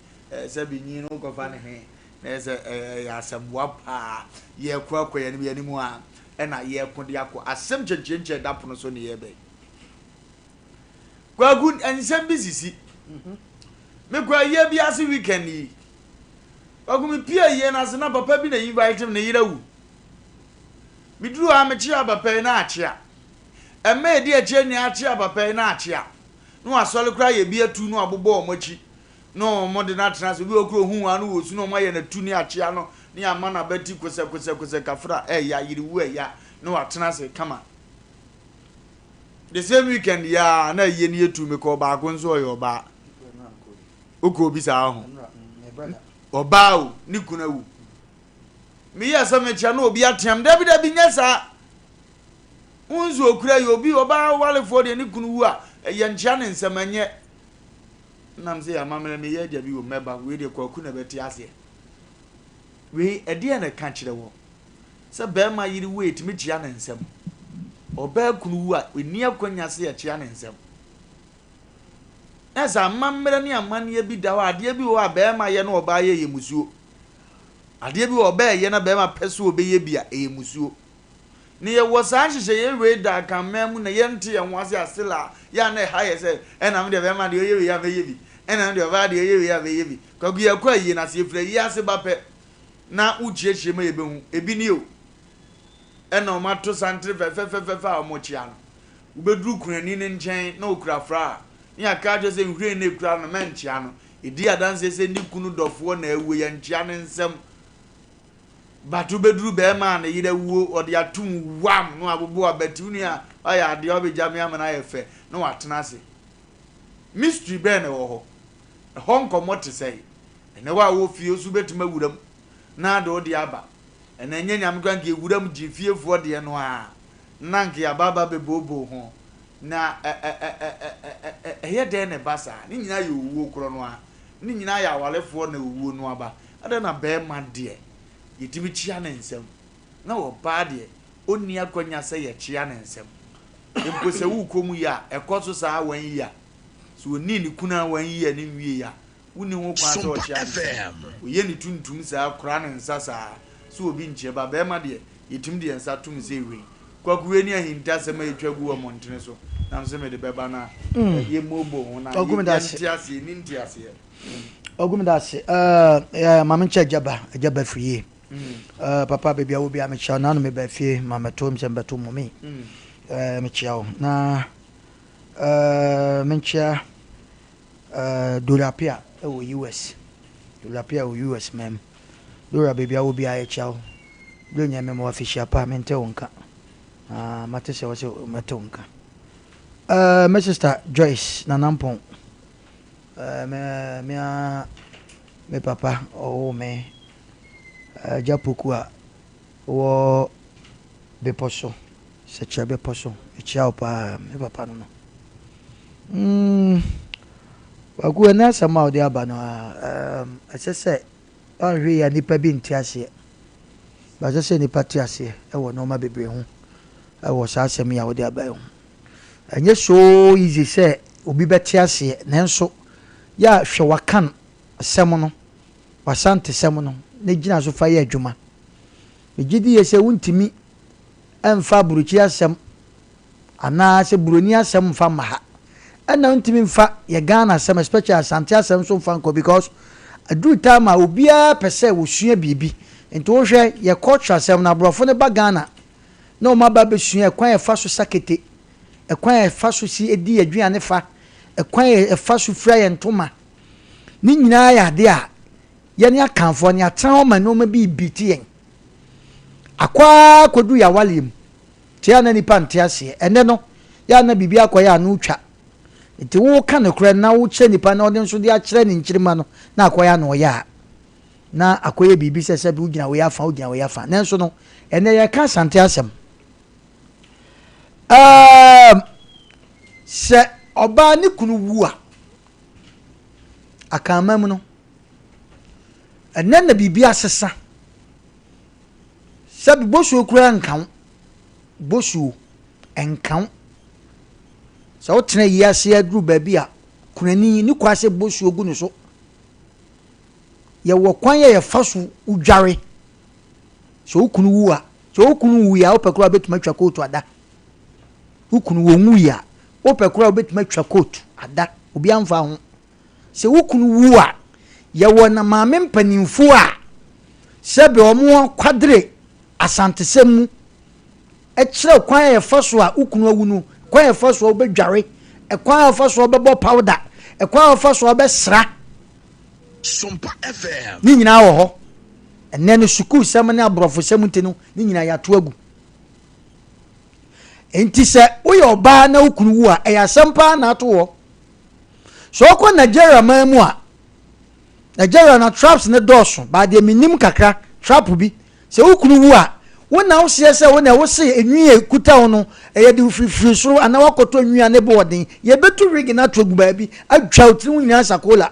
se bi nyi no ko fa ne he na se ya samwa pa ye kwa ya ni mu a ena ye kodi akọ asem chenche dapono so ne ye be kwagu ansem bisisi me kwa ye bi ase weekend yi kwagu me pia ye na se na papa bi na invite me yira wu mi duru a me chia papa na achia eme di ache ni achia papa na achia no asole kra ye bi atu no abobo omochi no mo de na tena so bi okro hu anu wo su no mo ye na tu ni achia no ni amana beti kwese kafra ya yiriwu ya no atena se kama the same weekend ya na ye ni etu me ko ba ko nso yo ba oko bi sa ho oba o ni kuna wu mi ya sa me cha no obi atem da bi nyesa unzu okura yo bi oba wale fo de ni kunu wu a ye ncha ne nsamanye nam se ya mamele me ye dia bi wo meba we de ko kuna beti ase we ede na ka kire wo se be ma yiri wait mi chia na nsem oba kunu wu a eni akonya se ya chia na nsem esa mamere ni amane bi da wa ade bi wo a be ma ye na oba ye musuo ade bi wo ba ye na be ma peso obe ye bia musuo ni ye wo san hye ye we da kan mamu na ye nte ye nwase asela ya na ha ye se ena me de be ma de ye ya be ye bi ena me de ba de ye ya be ye bi kwagu ye kwa ye na se efre ye ase ba pe na uchiechie ma yebehu ebi ni o ena o mato santre fe a mo chia no ubedru kunani ne nchen na okura fra ni aka je se nhwe na ekura no menchia no edi adanse se ni kunu dofo na ewe ya nchia ne nsem batu bedru be ma na yire wuo ode atum wam no abobo abatu ni a aya ade obejame amana yefe na watena ase mystery be na wo ho hon komote sei ene wa wo fie osu betuma wuram na do di aba ena nya nyam kan ke wuram jifiefo de no a na nke ababa bebobo ho na ye de ne basa ni nyina ye owuo kro no a ni nyina ya walefo na owuo no aba ada na be ma de yetimi chia na nsem na wo ba de oni akonya se ye chia na nsem empo se wu komu ya ekoso sa wan yi ya so oni ni kuna wan yi ya ni wie ya wuni ho kwa so chia oye ni tuntum sa kra na nsasa so obi nche ba be ma de yetim de nsa tum se we kwakuwe ni ahinta se ma etwagu wo montene so na nse me de beba na ye mobo ho na ye ase ni nti ase ogumdase mama nche jaba free papa baby awo bi amecha na no me ba fie mama to mse mbeto momi me chiao na mencha dolapia o US dolapia o US mem dora baby awo bi aye chiao do nya me mo official pa mente wonka mate se wose mate wonka my sister Joyce Nanampong. Me papa me Japukua or Beposo. Such a beposo. It's your pa, me papa no. Wagu na sama odi abano asese anhwe ya nipa bi ntiase ba asese nipa tiase e wo no ma bebre ho e wo sa asem ya odi abayo anye so easy say obi betiase nenso ya hwe wakan asem no wasante asem no ne gina so fa ya adwuma megidi ye se wuntimi emfa buruchi asem ana se buroni asem fa maha and now to fa ye Ghana some special Santia some fanko because a do time I will be a per se will sue bibi and to share ye culture some na brofo ne ba Ghana no ma ba be sue kwan e fa so sakete e kwan e fa so si edi aduane fa e kwan e fa so fra ye ntoma ni nyina ya de a ye ne akanfo ne atan o ma no ma bi biti yen akwa kodu ya walem tia na nipa ntiase ene no ya na bibi akoya anu twa nti wo ka ne kura na wo che nipa na odin so de a kire ne nkirima no na akoya na oya na akoya bibi sese bi ugina we afa ugina we afa nanso no ene ye ka sante asem se oba ni kunu wu a akamam no ene na bibi asesa se bi bosu kura nkan bosu enkan so tena yase adru baabi a kunani ni kwase bosu ogu ne so ye wo kwan ye faso udware so kunu wu a so kunu wu ya opekura betuma twa kotu ada ukunu wo nwu ya opekura betuma twa kotu ada obi amfa ho se ukunu wu a ye wo na maame mpanimfo a sebe omo kwadre asantesemu e kire kwan ye faso a ukunu awu no kwan e faso obedware e kwan e faso obebo powder e kwan e faso obesra Sompa FM ni nyina wo ho enne no sukuu sem ne abrofo sem ntino ni nyina ya to agu enti se wo yo ba na ukunu wu a e ya sempa na to wo so ko Nigeria mamu a Nigeria na traps ne doso ba de minim kakra trap bi se ukunu wu a wona wo se wona wo se enwi ekuta wo no ye de frifri so ana wakoto enwi ane bo odin ye betu rig na to gu ba bi atwa otiri nyina sakola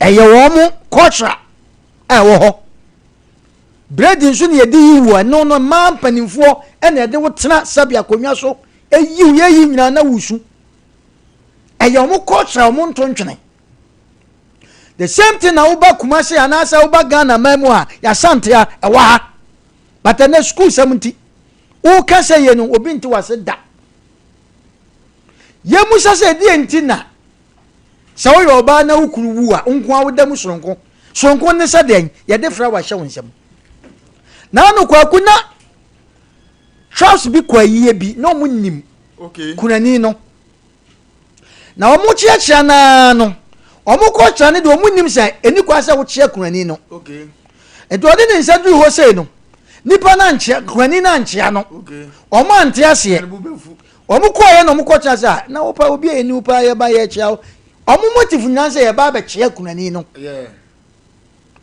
eye wo mu culture wo ho bread nso ne ye di yiwu no no ma mpanimfo ene de wo tena sabia konwa so eyiwu ye yi nyina na wusu eye wo culture wo ntontwene the same thing na uba kumase anasa uba Ghana mamu a ya sante a ewa ha but na school 70 u ka se ye no obi nti wase da ye musa se die nti na se wo yoba na ukuru wu a nko a woda mu soronko ne se den ye de fra wa hye wonsem na no kwaku na trust bi kwa yie bi no mu nim okay kunani no na o mu chiachia na no omuko chane de omunim sai eni kwase wo chie kunani no okay edo de ne nsadru ho sei no nipa na nchia kunani na nchia no okay omo ante ase omuko ye no omuko chase na opa obi eni opa ye ba ye chia omo motive nyanse ye ba ba chie kunani no yeah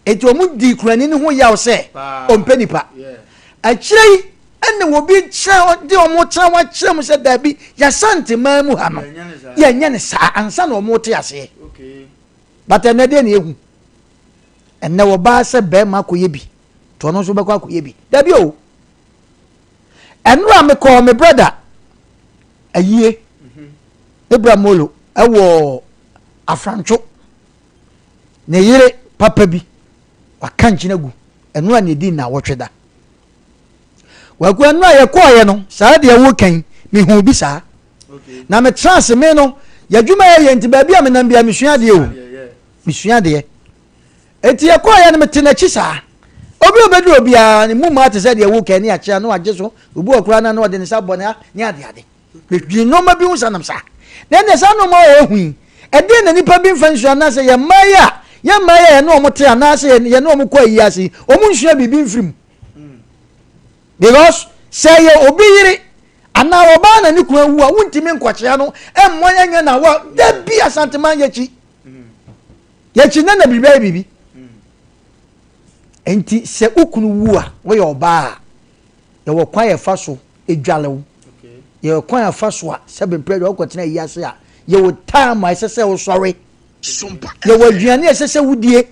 edo omu di kunani no ho ya o se Mpe Nipa yeah achirei ene wo bi chia de omo chia wa chia mu se da bi ya sante mamu ha no ye nya ne sa ansa na omo te ase okay but ene de na ehu ene wo ba se be ma koye bi to no so be kwa koye bi da bi o enra me call me brother ayie Ebramolo ewo afrancho ne yire papa bi waka nchina gu enra ne di na wotweda wagu enra ye call ye no sa de wo kan me hu bi sa okay na me trans me no yadwuma ye nti ba bi amenam bia mesua de o misua de eti ye kwa ya ne mete na chi sa obi obedu obi a ne mu ma te se de wo kan ni a chia no agye so obi okura na no de ne sa bo na ni ade me no ma bi hu sanam sa na ne sa no ma o hu e de na nipa bi mfa nsua na se ye maya ye no mo te ana se ye no mo kwa yi ase o mu nsua bibi mfrim because say ye obi yire ana oba na ni ku ewu a wuntimi nkwakyea no emmo yanya na wa da bi asanteman yachi na bibi enti se ukunu wu a wo ye oba ye wo kwan ye fa so edwalew ye kwan ye fa so a se be predo okotena yase a ye wo time a sese wo sori ye wo aduane sese wudie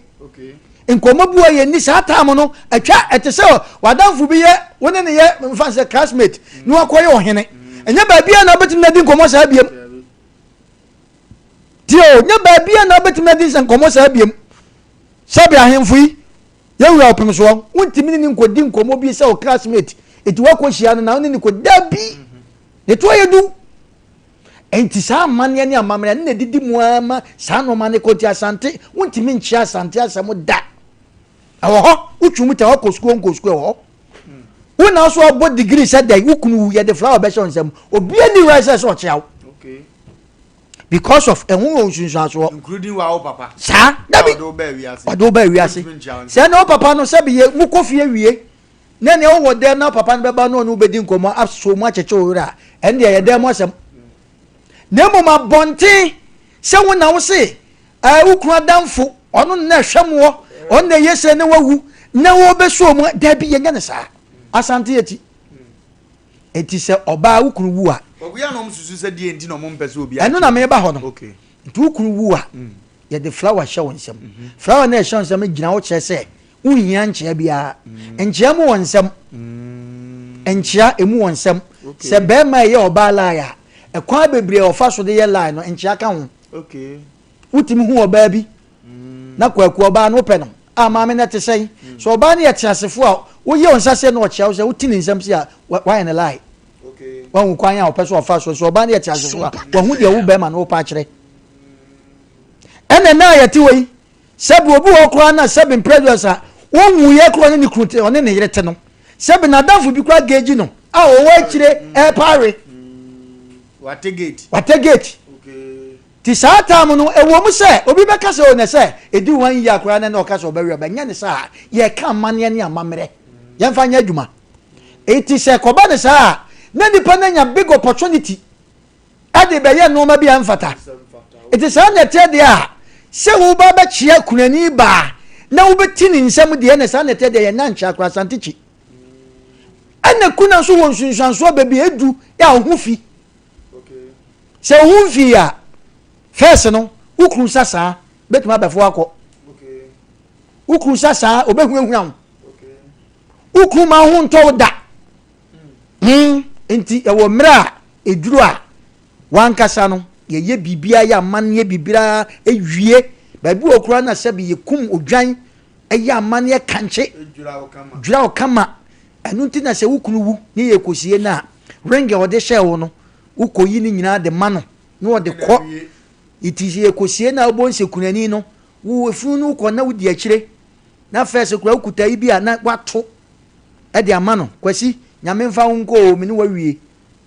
nkomabu ye ni sa time no atwa etese wadanfu bi ye woni ne ye mfa se classmate ni wakoye ohene enya ba bia na betim na di nkomo sa biem tio nya ba bia na betim na di nkomo sa biem sabi ahemfu yi ye wura opem so wontimi ni nkodi nkomo bi se o classmate eti wakohia na woni ni ko dabi ne to yedu enti sa amane ne amamre ne didi muama sa no mane konti asante wontimi nchi asante asemo da awo ho utwumu ta wakosko ho wona so abo degree said that ukunu ye the flower be so nsem obi ani rise so chiaw okay because of enwo onsunsun so including wa papa sa dabi odo ba wiase se na papa no sabi ye mukofie wie na ne wo dem na papa no be ba no no bedi nkomo aso mu acheche owura en de ye dem asem na mo ma bonte se wona wo se ukunu adamfo ono na hwemo on na yese ne wawu na wo be so mu dabi ye ngane sa asante eti eti se oba ukunu wu a oguya no msusu se die enti no mo mpese obi eno na me ba ho no okay ntu ukunu wu a ye the flower show nsem flower na show nsem gina wo che se unhia nchia bia nchia mu wonsem nchia emu wonsem se be ma ye oba la ya ekwa bebre ofa so de ye line no nchia ka ho okay utimi hu oba bi na kwaku oba no pe no ama me na te sei so oba na ye tiasefo a wo ye onsase na ochia wo se utini nsem si a why na lie okay wan kwan ya opeso ofa so oba na ye tiasefo a wo hu de wo be ma no pa kire ene na ye ti wei sabi obi wo kra na sabi previous a wo hu ye kro ni krute one ne yire te no sabi na danfo bi kra geji no a wo wa kire e pare wate gate ti sa time no ewo mu se obi be ka se o ne se edi wan yi akra na o ka se obawi obanya ne sa ye ka mane ne amamre ye mfa nya adwuma eti se ko ba ne sa na nipa na nya big opportunity ade be ye no ma bia mfata eti sa na te de a se wo ba ba chia kunani ba na wo beti ni nsam de ne sa na te de ye na ncha akra santichi ana kuna so won sunsan so ba bi edu ya ho fi se ho fi ya first no ukru sasa betuma befo akọ okay ukru sasa obehu am okay ukru ma hu nto da enti ewo mra eduru a wankasa no ye bibia ya manne bibira ewie ba bi okura na sebi ye kum odwan eya manne kanche djura okama enu nti na se ukru wu ni ye kosie na ringe ode shewo no ukoyi ni nyina de mano no ode ko itiye kosie na obo nsekunani no wo efunu ko na wudi akire na first kura ukuta ibi na wato e de amano kwasi nyame mfa nko me ni wawie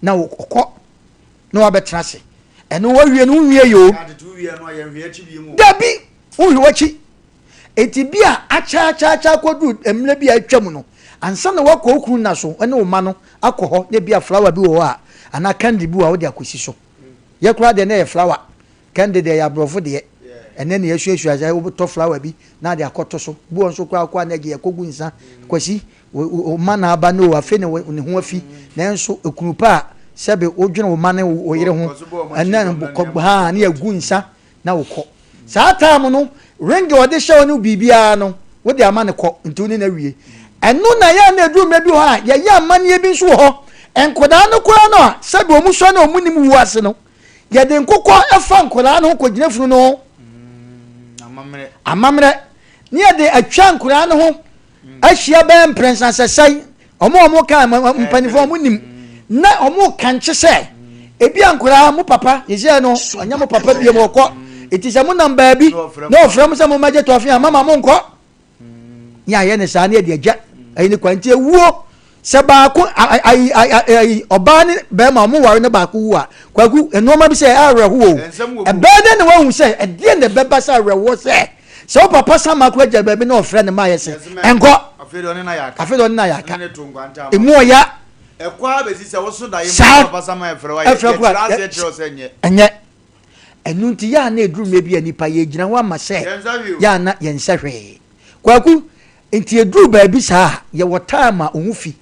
na okọ na wabetrase eno wawie no wie yo dabi uhi wachi etibia acha kodu emle bia atwam no ansa na wakọ okunu na so ene oma no akọ ne bia flower bi wo a ana candy bi wo a wo de akosi so ye kura de na flower candidate ya brofo de ene ne yesu aja wo to flower bi na de akoto so bu on so kwa kwa na ge yakogu nsa kwasi o mana aba no afi ne ho afi na nso ekunupa sebe odwene o mane o yire ho ene bukọ ha na yagu nsa na wokọ saa time no ring o de show no bibia no wo de amane kọ ntu ni na wie eno na ya na edu mebi ho a ya amane bi nso ho enkoda no kwa no sebe o mu so na o mu nim wuase no ya de nkokọ efa nkola no ko gina funu no amamre ni ya de atwa nkola no ho ahia ba mprensa sesai omo ka mpanifo mu nim na omo kanche se ebi nkola mu papa yeze no anya mu papa bi mo ko etise mu namba bi no ofrem se mo maje to afia mama mo nko ya ye ne sa ne de agya ayi ne kwanti ewuo se ba ko ai obani be ma mo ware ne ba ko wu a kwagu enoma bi se areho o e be de ne wa hu se e de ne be ba se areho se so papa sama ko agya ba bi na ofre ne ma ye se enko afedo ne na yaka emu ya ekwa be sisi wo so da yim papa sama efre wa ye tro senye enye enu nti ya na eduru me bia nipa ye gina wa ma se ya na ye nsehwe kwaku nti eduru ba bi saa ye wotama ohufi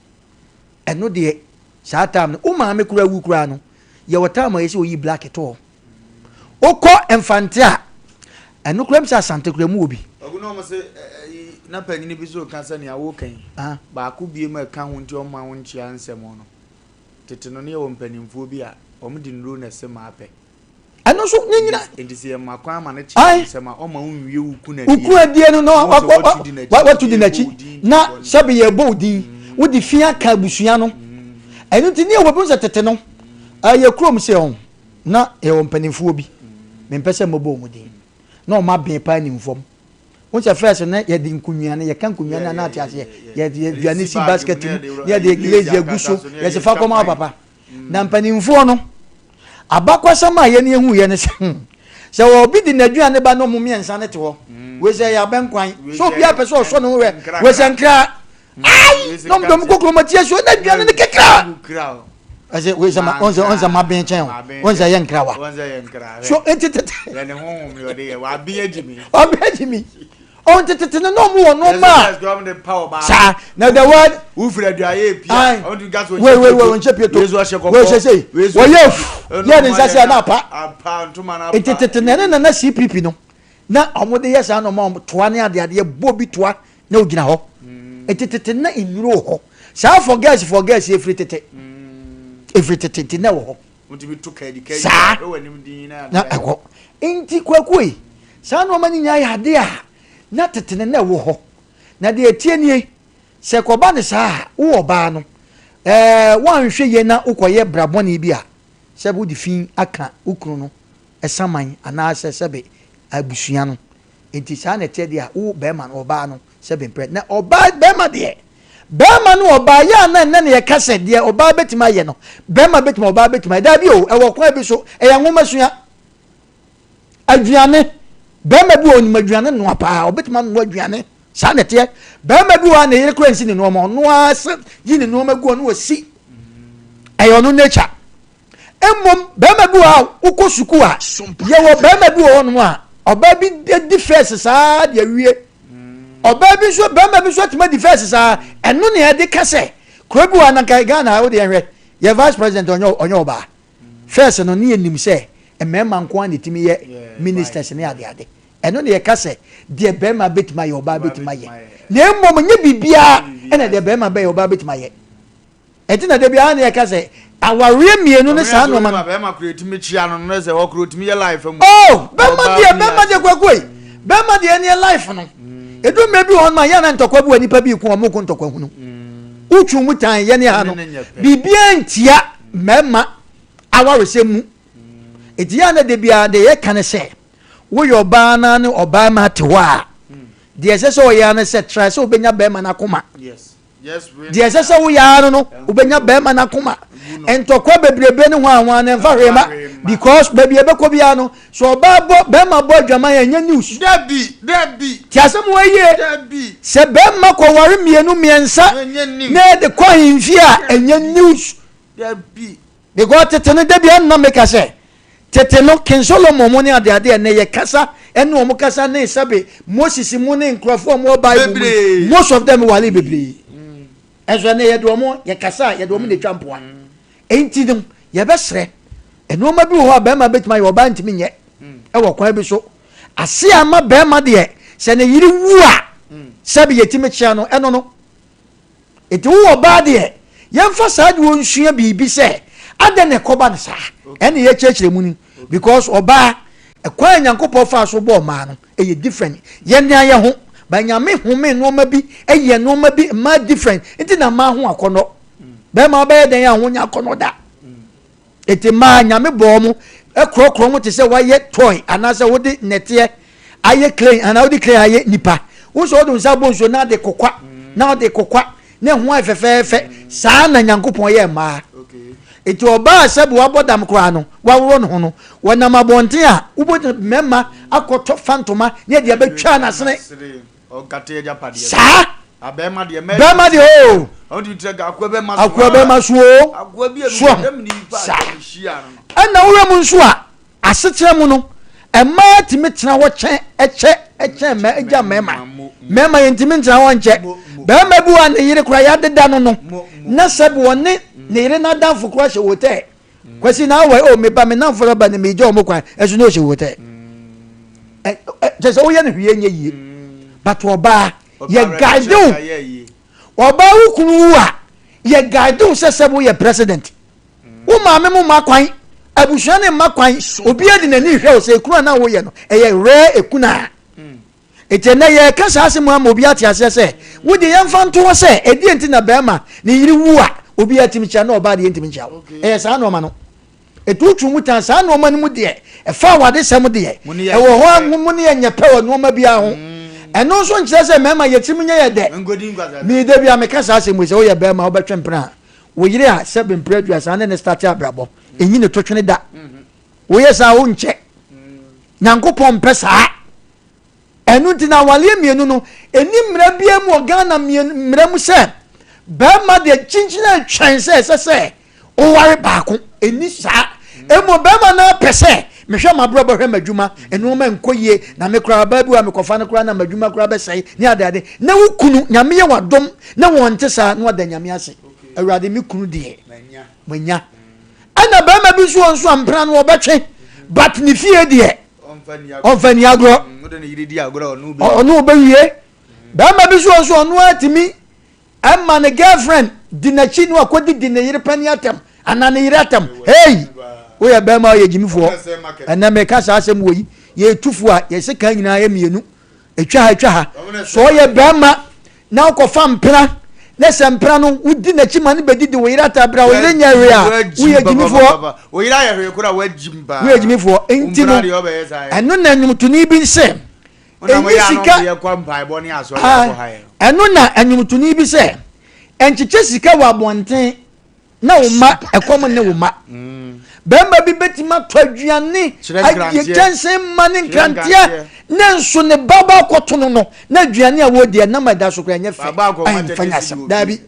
enu de saa time o ma me kura wu kura no ye wotama ye se oyi black to okọ enfante a enu kura msa asante kura mu obi oguno mo se na panyini bi so kansa ne awo kan ba ku bie ma kan ho nti o ma ho nchi ansem no tete no ne wo mpanimfo bi a o mu di nro na se ma ape eno so nyina ndisi e ma kwa ma ne chi se ma o ma unwie uku na die uku adie no watu di na chi na sabe ye bo din wo di fia ka busua no eno ti ne wo bu se tete no aye krom se on na e wo mpanimfo bi me mpese mo bo mu din na o ma ben pa ni mfom wonse first na ye di nkunua na ye kan kunua na ati ase ye duane si basket ye de glaze aguso ye se fa koma papa na mpanimfo no abakwasama ye ne hu ye ne se obi di na duane ba no mumie nsa ne te ho we se ya ben kwan so bia pe so no we se nkra ai dom kokro matie so na duane ne kekra ase we se ma onza ma ben chen onza ye nkra wa so entitete ye ne honhom yo de wa bia jimi on tete no mo no ma sa na the word ufre aduaye pia on tu gas we on chepieto we say we ye ne sase na apa ntuma na tete na CPP no na omode yesa no ma toa ne ade bobi toa na ogina ho tete na inuro ho sa for gas every tete na wo ho unti to ka di wanim din na akọ enti kwakui sa no mani nya ya de a na tetene na wo ho na de etie nie se koba ne saa wo oba no wan hwe ye na ukoye braboni bi a se bu di fin aka ukru no esaman ana sebe abusua no enti saa na te de a wo be ma no oba no sebe mpre na oba be ma de be ma no oba ya na ne ye kase de oba betima ye no be ma betima oba betima da bi o e wo kwa bi so e ya nwoma sua aduane bema bi oni maduane no apa obetima no aduane sa nete bema bi wa na yere kransi ni no ma no ase yi ni no magu no wasi ayo no nature emmom bema bi wa ukosuku a ye wo bema bi wo no a oba bi di first sa de awie oba bi so bema bi so tima di first sa eno ne e de kase kro bi wa na kai Ghana wo de enhwe ye vice president onyo oba first no ne enim se emema nko an timi ye ministers ne ade eno ne ye kase de bema betima ye oba betima ye na emmom nye bibia ene de bema be ye oba betima ye etina de bia na ye kase aware mienu ne sa no ma bema create me chia no no se wo create me life mu oh bema de kwakoi bema de ne life no edu me bi on ma ya na ntokwa bu anipa bi ku omo ko ntokwa hunu uchu mu tan ye ne ha no bibia ntia mema aware se mu etia na de bia de ye kan se wo yo ba na ne oba ma te wa de ese so ya na se try so obenya be ma na koma yes de ese so wo ya no obenya be ma na koma entokwa bebrebe ne ho anwan ne mfa hwema because baby ebe ko bia no so oba bo be ma bo adwama ya nya news dabi ti asem wo ye dabi se be ma ko ware mienu miensa na de ko hinfia enya news dabi de go tetene de bia na make say tete no kensolo momoni ade na ye kasa eno omo kasa na sabe Moses mu ne nkrofo mo Bible most of them wale bebre enso na ye do omo ye kasa ye do omo ne twampoa enti dum ye besre eno ma bi ho ba ma betima ye oba ntimi nye e wo kwa bi so ase ama ba ma de se na yiri wu a sabe ye timi chia no eno no eti wo oba de ye mfa saade wo nsua bibi se ade ne koba ne sa ene ye chechire mu ni because oba ekwa nyankopɔ fa so bo ma no eye different ye ne aye ho ba nyame home no ma bi eye no ma bi ma different enti na ma ho akono be ma ba den ya ho nya akono da eti ma nyame bo mu ekrokro mu te se wa ye toy anase wo de nete aye clay ana wo de clay aye nipa wo so do nsa bo nso na de kokwa na de kokwa ne ho afefefe saa na nyankopɔ ye ma eti oba sabu wabodam kra no waworo no ho no wonam abonten a ubodi memma akoto fantoma ne de abetwa na sene o kate ja padie sa abema de o How do you take Aquabe Masuo? And now we are Munsua. I sit here, Muno. A man to meet now what check, Mema intimate I want check. Bamabu and the Yere the Danono. Nasab one near not down for crush or take. Question now, oh, me by me now for a banner me, Joe Mokwan, as you know she would take. Just all ye. But Oba, ye guide do. Oba Ukunua, ye guide do, says ye president. Uma memo Makwai, Abushane Makwai, Obia in any house, a Kuna Wayano, a rare Ekuna. It's a nay, Asem Mobiati, as I say. Would the young fan to say, a dient in a Bama, the Wua, Obia Timichano, body intimate. Yes, I know, Mano. A two Chumutan, San Woman Mudia, a far this Samudia, a one money and your power, no Mabia. And no one says a mamma yet Simia de. Me, Debia Mecassim with Oya Bama, but Trempra. We are 7 previous and then a starter brabo. In you touching it that. We are our own check. Nanko Pompesa. And not in our Limiano, and Nimrabia Morgana Mremusa. Bama de Chinchina chances, I say. Oh, worry back. And this, Emo Bama na pese. Mesha my brother Majuma, and woman Koye, Namekra Babu, and Mekofana Krana, Majuma Grabba say, near daddy. No kunu, Yamia wa dom, no one tessa, no than Yamiasi. A radimiku dear. Menya. And a Bama Bisu on Swam Pran or Bache, but Nifia dear. On Feniagro, or no baby. Bama Bisu on what to me. I'm my girlfriend, Dinachino, Quadi Dinner Paniatum, and Aniratum. Hey! We are Bama ye Jimmy for, and then make us Asem we ye 2 for ye second in Iamianu, a chaha. So ye Bama now confirm Pena, less than Prano, we didn't chimney, but did the way at a brow in area. We are Jimmy for, we are Jimmy for, and none to need be same. And none and you to need be same. And Jessica wa one thing. No ma a common no ma. Bemba bi betima twaduane ye chanse mane krantia na nso ne baba kotono no na aduane a wo de na mada so kra nya fe ai fanya sam dabi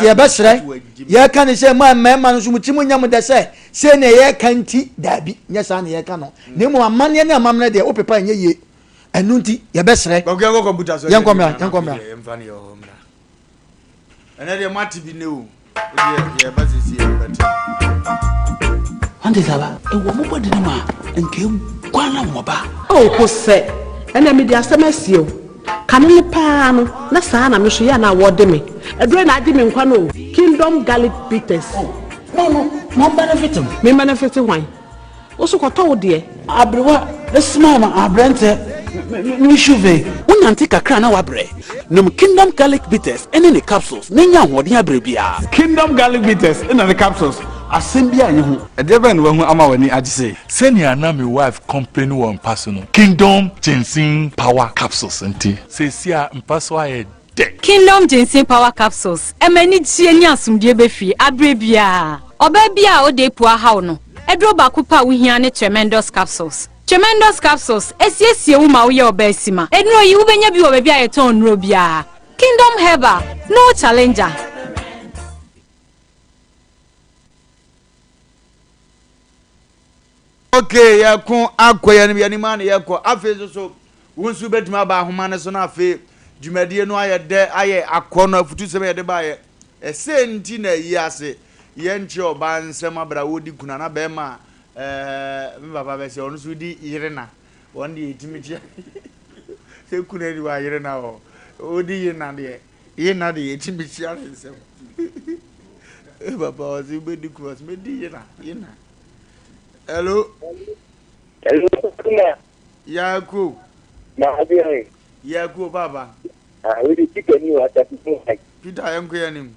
ye besre ye kan se ma mema no so mutimu nya mo de se ne ye kanti dabi nya sa ne ye kan no ne mo amane ne amamne de opepa nya ye enu nti ye besre ye nkomra emfani yo homra ene de mati bi ne o ye basisi ye beti Ande saba e wo mo bodi ma nke kwana mo ba o ko se ena me di asem asio kanele pa no na saa na me so ya na wo de me edure na adi me nkwa no Kingdom garlic bitters no benefit me benefit wan o so ko to de abrewa the small man abrante me chuve unanti kakra na wabre nom Kingdom garlic bitters ene ne capsules nenya hoden abrebia Kingdom garlic bitters ene ne capsules Asem bia nye hu edeben wo hu ama wani agise senior na my wife complain one personal Kingdom ginseng power capsules nti sesia mpaso aye de Kingdom ginseng power capsules emani tie ni asumdie befi abrebia oba bia o de pu aha no edro ba kupa wo hia ne tremendous capsules esiesie wo ma wo ye oba sima enro yi wo benya bi wo bia ye ton nro bia Kingdom herbal no challenger. Okay, ya kun akoya ni yani man ya ko afi so wonsu betima ba homa ne so na afi dwumadie no aye akono afutu se be de ba ye ese nti na yi ase ye nche oba nsem abra wodi kuna na be ma me baba be se onu su di yirena won di etimitia se kuna di wa yirena o odi yina de etimitia nsem baba o se be di cross me di yina Hello. Yaku. Yaku baba. We the chicken you at Peter yanku yanim.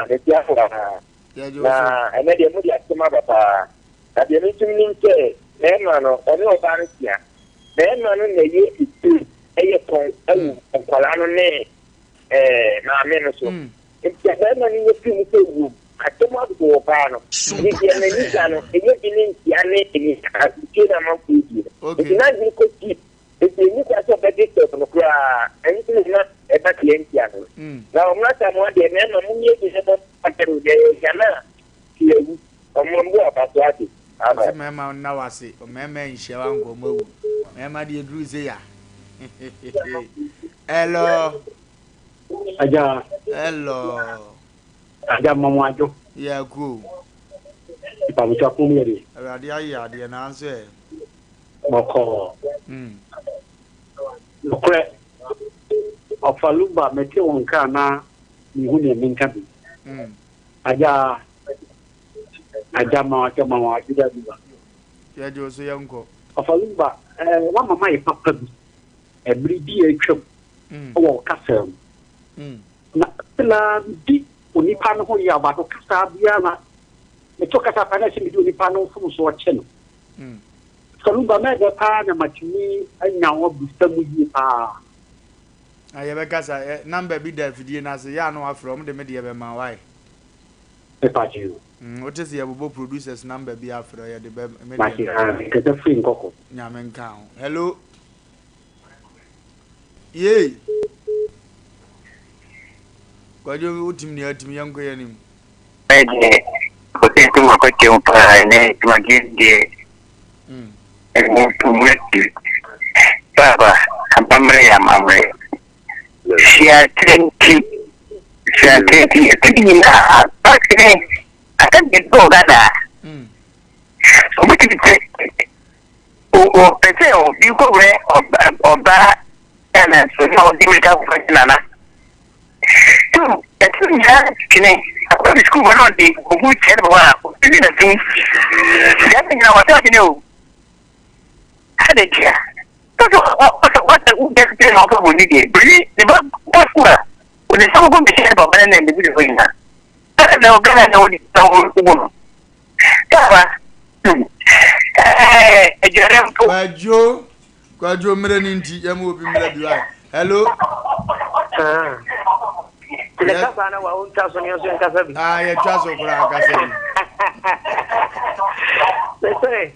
The tiafa. Na ene de mo dia tuma baba. Na de mi tumi nke e ma no oni o ba ntia. Na no ne ye itu eye pon awu kwala no ne na me no so. Ntia na ni ye tumi se wu. Atoma do pano ni ene ni sano ene bini yani ene akira ma kuji ina ni ko ti If you need to predict the cry, anything is not a client. Now, I'm not someone the man who needs to have a cannot see a more about what it. Mama now I say, Mama in Shawango Mo, Mama dear Druzia. Hello. Hello. Aja mama jo. Yeah, cool. Ipa mi chapu mi ri. Radia the answer. Moko. Okre. Wofa Lumba mete wonka na mi hu ne minka bi. Aja mama aja bi ba. Ya jo so yanko. Wofa Lumba wa mama e papa bi. Ebri bi e twem. O kasem. Na di onipa no ho ya ba to kasa bia na me to kasa pa na se mi di onipa no fu so che no Lumba me de pa na matimi anya wo bisamu yi pa aye be kasa number bi da fidie na se ya no afro de me de be ma wai e pa ji o te se yabo producers number bi afro ya de be me de ke te free nkoko nya me nka ho hello ye kwajo utim ni atim yanko yanim kote tuma kote umpa ne tumaginde mwetu baba ambamre ya mamre shia trenti na pakne atande to gada o pese o biko re oba ana so na odimika kufanya na tu ya kine akwa school wana de ogu chere ba ni na tu ya ni wata kine o ade kia to what u get to know ko ni de bri ne ba kwa o ne sabu ko mi chere ba na ne bi ko ina na o gana na o di ta o ko ka ba ejere ko kwajo mre ni nti ya mo bi mre bi wa hello Leka sana wa unta so ni so nkasa bi. Ya twaso kura akasa bi. Say.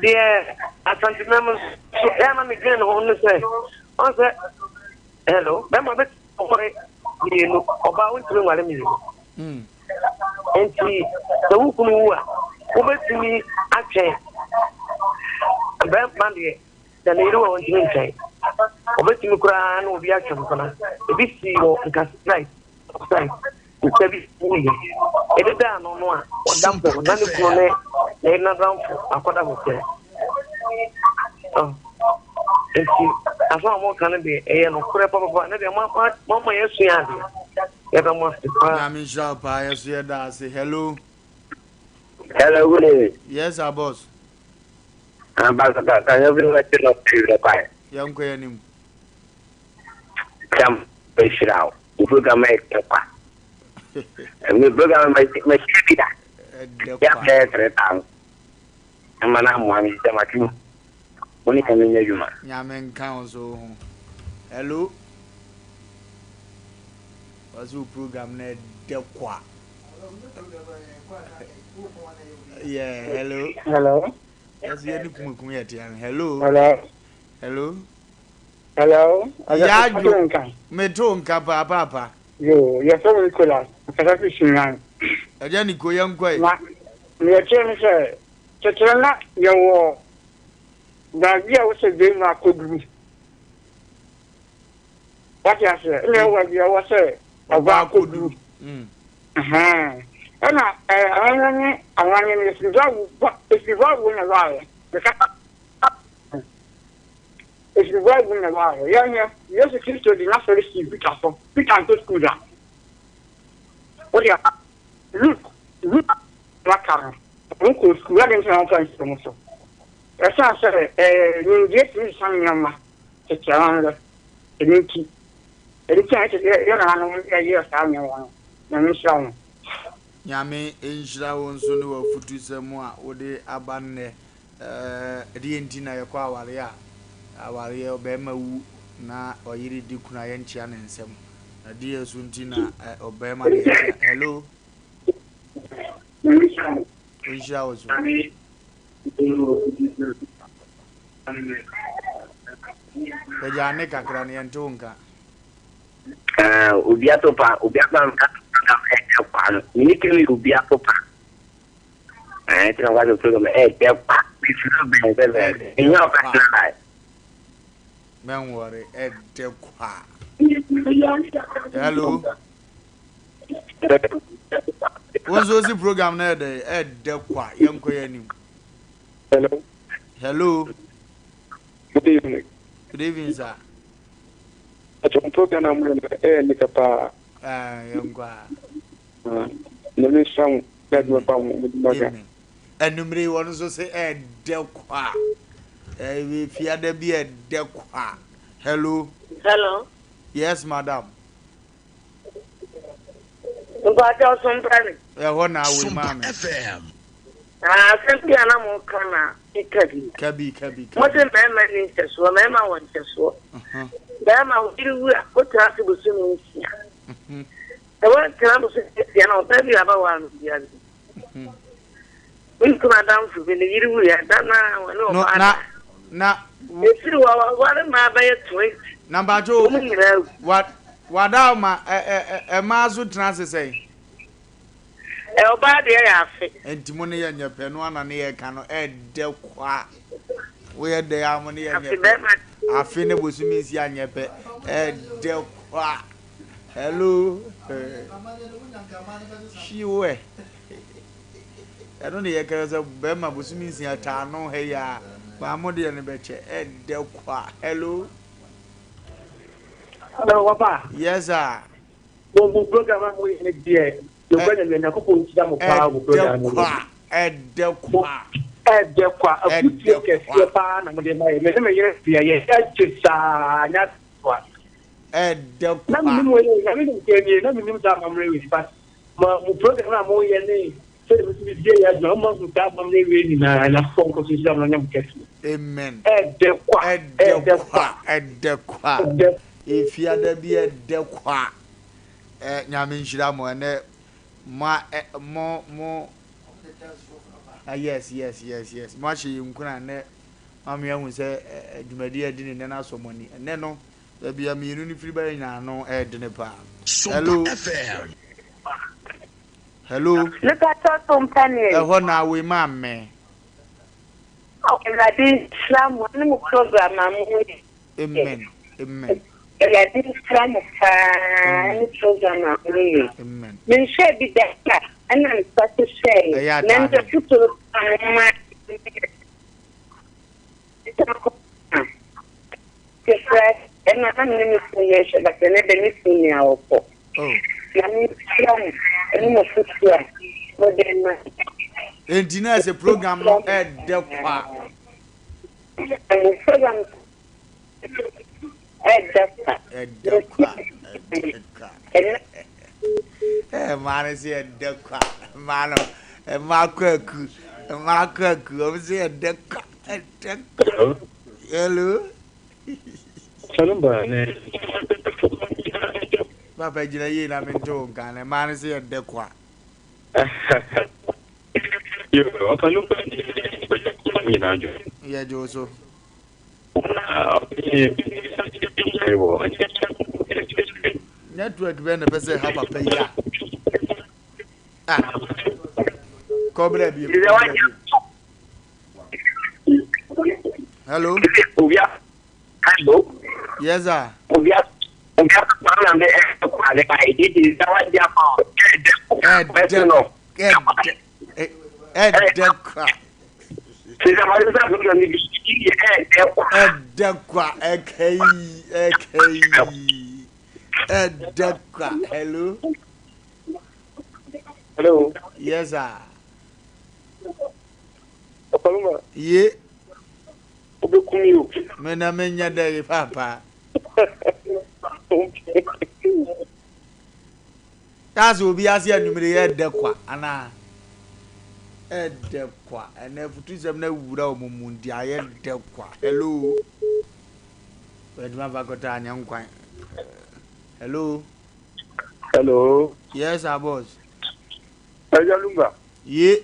Dear, asanti memo so ya ma mi gbe no onu say. On say hello, memo be ko ni no oba unti nwale mi. Enti so wukunu wa. Wo betimi ache. Be man de da ne ro won tin nkai. Obetimi kura na obi atwem kona ebi si wo nka strike ebi uye ebi da no no a odampo na ne kuno ne na dampo akoda hotel enti afa mo kan de e no kura papa na de mama yesu ya de e ba mo na mi sha pa yesu ya da say hello good. Yes our boss can you bring me to the quiet yanko yanim Come, push it out. You program my papa. And we program my shipida. Yeah, that's it. And my name is Damaki. Only can you man. Yamen council. Hello. What's your program? Dekwa. Yeah, hello. Hello. Yes, you are. Hello. Hello. Hello. Hello. Ya jo. Meto nka papa. Yo, ya so Nicholas. Kasa fishingan. Aja ni ko yankwa. Na, me chen se. Chetrena yo da bia wo se de na kodru. What ya say? Le wa bia wo se oba kodru. Ana awanye ni sigawu na ba. If you were in the water, yes, a Christian did not receive Peter to school. What you look, what kind of school? I didn't know so. As I said, you get me some number to challenge the new key. It can't get a year family one. Now, Yame, Inshra won so no futu semwa, ode abanne, Dientina yakwa waria. Awari obema wu na oyiri dikuna yenchia ne nsem na die sunti na obema ne hello Insha ozo Ejane kakra ne ntonka. Ubiatopa nka kwa ni kiri ubiatopa. Tena wazo program kwa. Inyo pa. Men worry kwa. Hello. What's the program na de kwa yenko yanim. Hello. Good evening. Good evening, sir. Acho program na mwe nikapa yengwa. Nemi sam pedwa pa mudimaga. Enumre wonu so se de kwa. We fiada bi de kwa. Hello. Hello. Yes, madam. Mbaja Sompa. Hona we mama. FM. Sempre ana mo kana Kabi. Mo se mema ni nteso, mema won nteso. Mema odiru a o tra se busu no nsia. Wọ́n ti rán bùsùn ẹ̀sìn náà ọ̀tá bí abá wà lóbi àbí. Wọ́n kún àdáhùn fún mi yìí wúyà dáná wọn ní ọ̀pá àdá. Na. Èsì wà ní máa bẹ́yẹ 20. Nàbàjọ́ wàdà ọ̀ma máa zú tìǹà sẹ́sẹ́. Ọba adìẹ yà àfẹ́. Ẹ̀ntì mo ní yẹ nyẹ pẹ̀ nù àná ní yẹ kàn nó dẹ́ kwa. Wọ́n yẹ dẹ́ yà mo ní yẹ nyẹ pẹ̀. Àfẹ́ ní bùsùn mi sì yà nyẹ pẹ̀ dẹ́ kwa. Hello. Shiwe. I don't hear cause of Bema Busumi in a town, hey, ya. Mamodi and the betcher, de qua. Hello. Hello, Papa. Yes, sir. Mo program mo in the the weather na ko ko ti da mo pa mo program mo. De qua. A future ke se pa na mo de mai. Me ye fia ye. Sa nya kwa. De na mi mo ye na mi ke ni na mi da mamre wi pa. Mo program mo ye ni. Se mo ti di ya no mo da mamre wi ni na fon ko si da no nyam ke. Amen. De kwa. If you are be de kwa. Nyame nshira mo ene mo yes. Mo shi nkuna ne mama ya hu se adumadi adi ne na so moni ene no da bia mi nu ni firi ba nya no de ne pa. Hello FM. Hello. Look at Sompa ni. Ho na we mamme. Okay, na di Islam one mo program amu. Amen. Ya di Islam fa ni program amu. Amen. Men share bi da ana nipate share. Na ndio futuro ama. Kesa ena na ni mfundisha bakene de ni funia opo. Na ni Islam ni mo futia. Modena. Engineer is a program no de kwa. Program de kwa. Man say de kwa. Man makwaku. O say de kwa. Hello. Salumba ne. Papa jira yi na mento kan man say de kwa. Yo, Wofa Lumba ni na jo. Yeah, Joso. Network be na pese ha papa ya. Cobra bi. Hello. Hello. Yes, sir. Hello. Hello. Yes, sir. Ye. Mena menya de papa. That's will be as ya numere de kwa ana de kwa ene futu sem na wura omumundi aye de kwa. Hello. Wedma bakota anya nkwan. Hello. Yes, our boss. Wofa Lumba. Ye.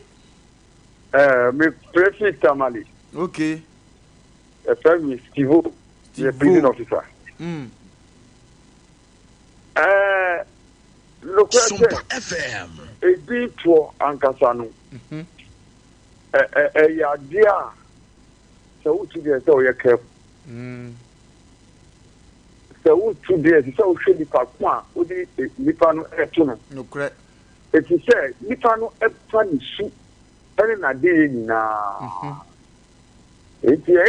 Me prefer Tamale. Okay. Family the prison officer. Look at Sompa FM. A bit for Ankasano. A idea. So, 2 days, so you're careful. So, 2 days, so should be Pakwa, would be Nipano Etuna. No correct. If you say Nipano Epani shoot, and a day now. It's a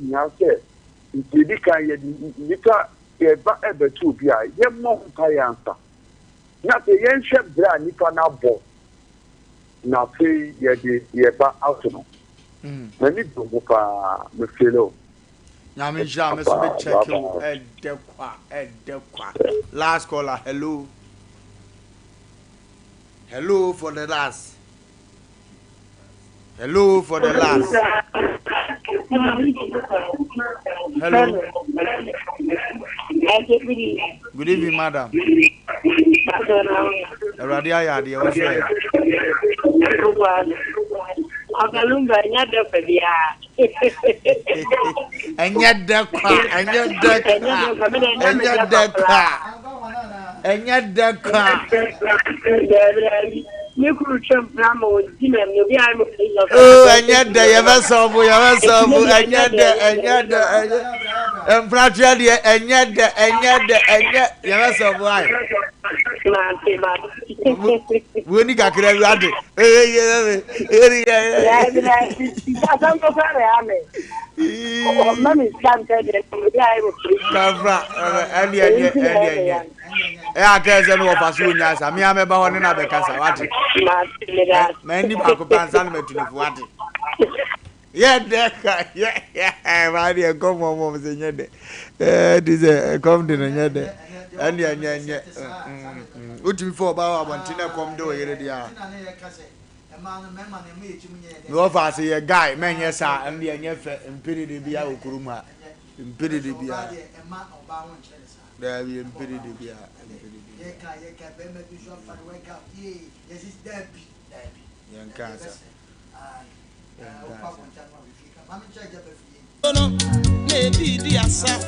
young said, if you can Eba ebe tu bia ye mo nkai ansa na te ye nhwe bra nipa na bo na fe ye de ye ba out no na ni do mo pa me felo na me ja me so be check you edekwa last caller. Hello for the last hello. Good evening, madam. Radia Yadi, what's your Wofa Lumba, and yet the car. You could jump Ramo, Dinner, you'll be able to. Oh, and yet the Yavaso, and yet and Francia, and yet Yavaso, why? When you got ready, I guess I know of as soon as I mean, I'm about another Casawati. Many Pacopans animate to what? Yeah, my dear, come on, it is a confident and yeah. What before about Montina come do it? Wofa say a guy, man, yes, sir, and the impeded be our Kuruma, impeded be there be impeded be young cancer. Maybe the asa,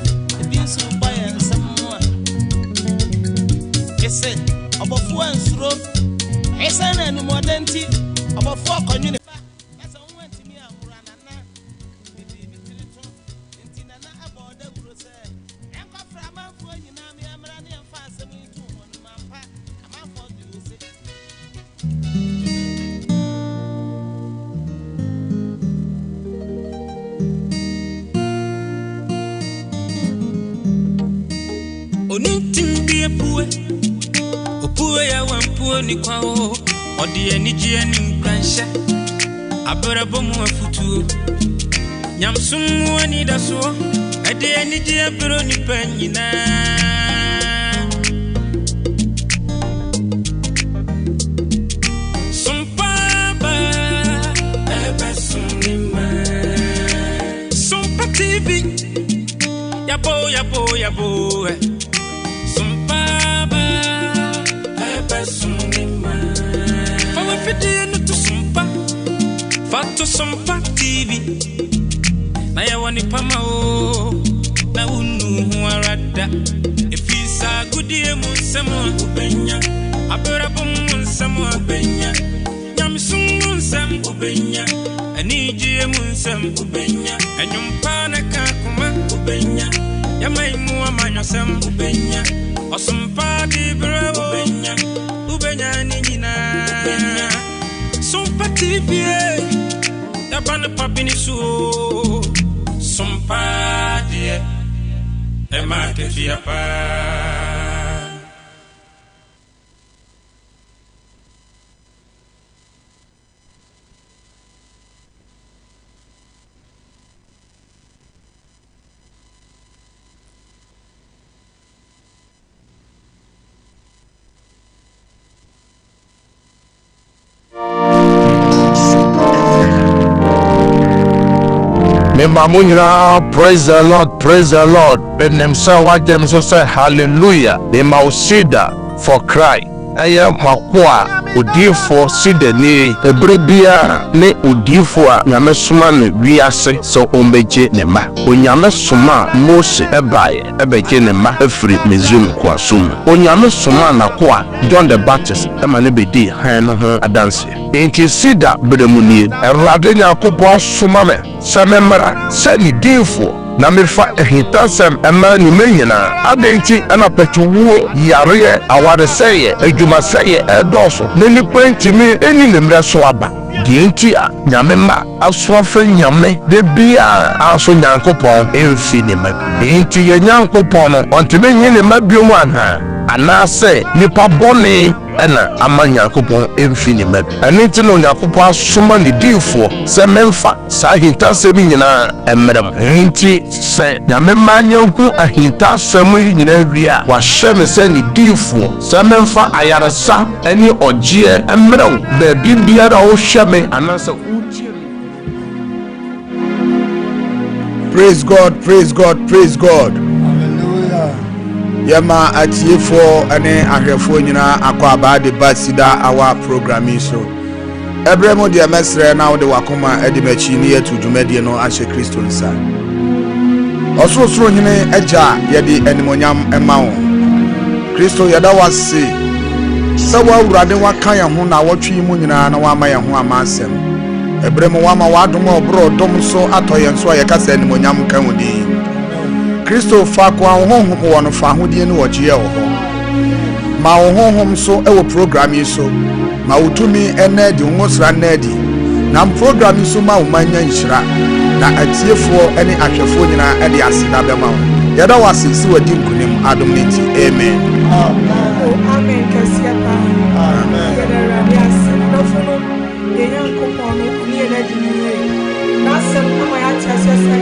be so by and someone. Yes, about 4 and throw, yes, and more than tea, about 4 community. Opue ya wampuo ni kwao odi enijie ni mkransha abrabo mu afutuo nyamsumu ani daso ede enijie bro ni panyina Sompa ba ebe sunima Sompa TV yabo Fato Sompa TV na ya wani pama o na unu huarada efisa gudie mu nsemo ubenya abrabo mu nsemo ubenya nyamsum mu nsem ubenya anijie mu nsem ubenya enyumpa na kakuma ubenya yamaimu amanyosem ubenya Sompa di bravo ubenya ni nyina Sompa TV Yabana papini su Sompa die Ema ke fiapa Mamunyra, praise the Lord. Benem say what them so say hallelujah. They mausida for cry. ɛyɛ mako a odiifo sidani ebrebia ne odiifo a nyame soma no wiase sɛ ɔmbɛgye ne mma onyame soma Mose ɛbɛgye ne mma afiri Misraim koasom onyame soma nako a John the Baptist ɛma ne bɛdi han no ho adanse enti sida beremu nie Awurade Nyankopɔn soma me sɛ memmra sɛ ne diifo na mefa ehitasem ema ni menyina adenti ana petuwo yare awareseye adwumaseye edoso ne nipa ntimi eni nemre so aba dienti a nyame ma asoafa nyame de bia aso Nyankopɔn emfi ne ma enti ye Nyankopɔn no ontime nyi ne ma biomu anase nipa bone ena ama Nyankopɔn emfi ne ma anenti no Nyankopɔn asoma ne diifo se memfa sa hintasem nyina emrem enti se nyame manyanku ahintasem nyina wia wa hyeme se ne diifo se memfa ayaresa eni ogye emrem be bibiara wo hyeme anase utie. Praise God, praise God, praise God. Yama atiefo ane ahwefo nyina akwa abade basida our programming so ebremo de mesre na de wakoma edi machi ni yetu dwumade no ahye Kristo nsa osoro nyine agya yede animonyam ema wo Kristo yada wase sawa urade wakan ya ho na wotwe mu nyina na wama ya ho amasem ebremo wama wadom obro dom so atoye nso ayekasa animonyam kan wodi Kristo fa kwa honhom wono fa hodie ne wogye wo ho ma honhom so e wo program yi so ma utumi ene di ngosra nadi na program yi so ma wo manya nhyira na atiefo ene ahwefo nyina e de aseda be ma wo yada wasisi wadi nkunim adom nti amen amen kasia pa amen yada rabi asem no fono ye Nyankopɔn no ni ene di ni na asem no ya tiasese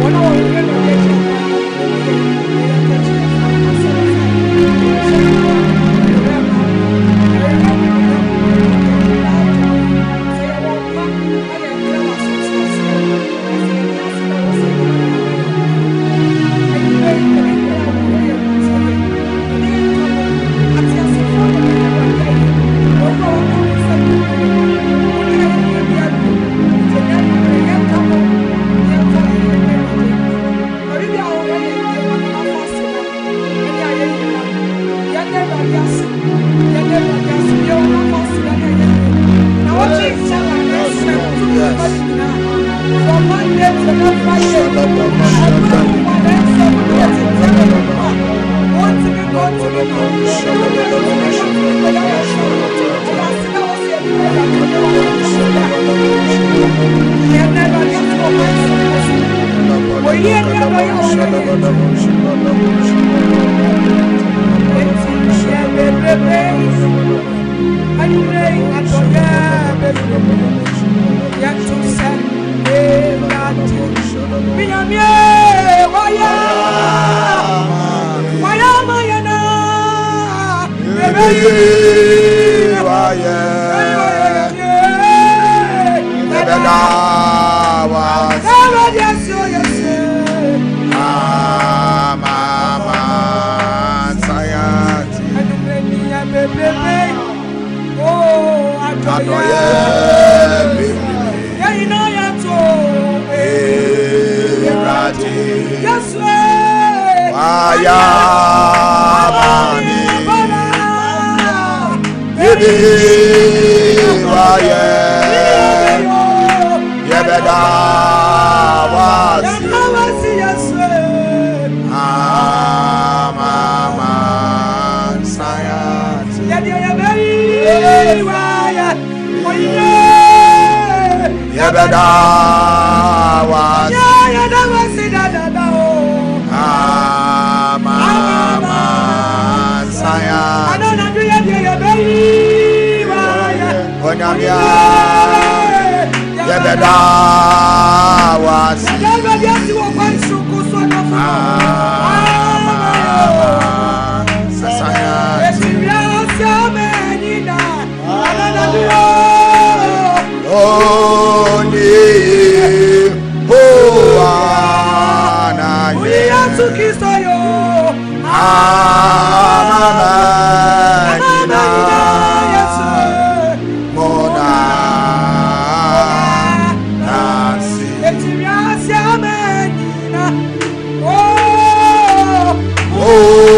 wona wo ye no ye o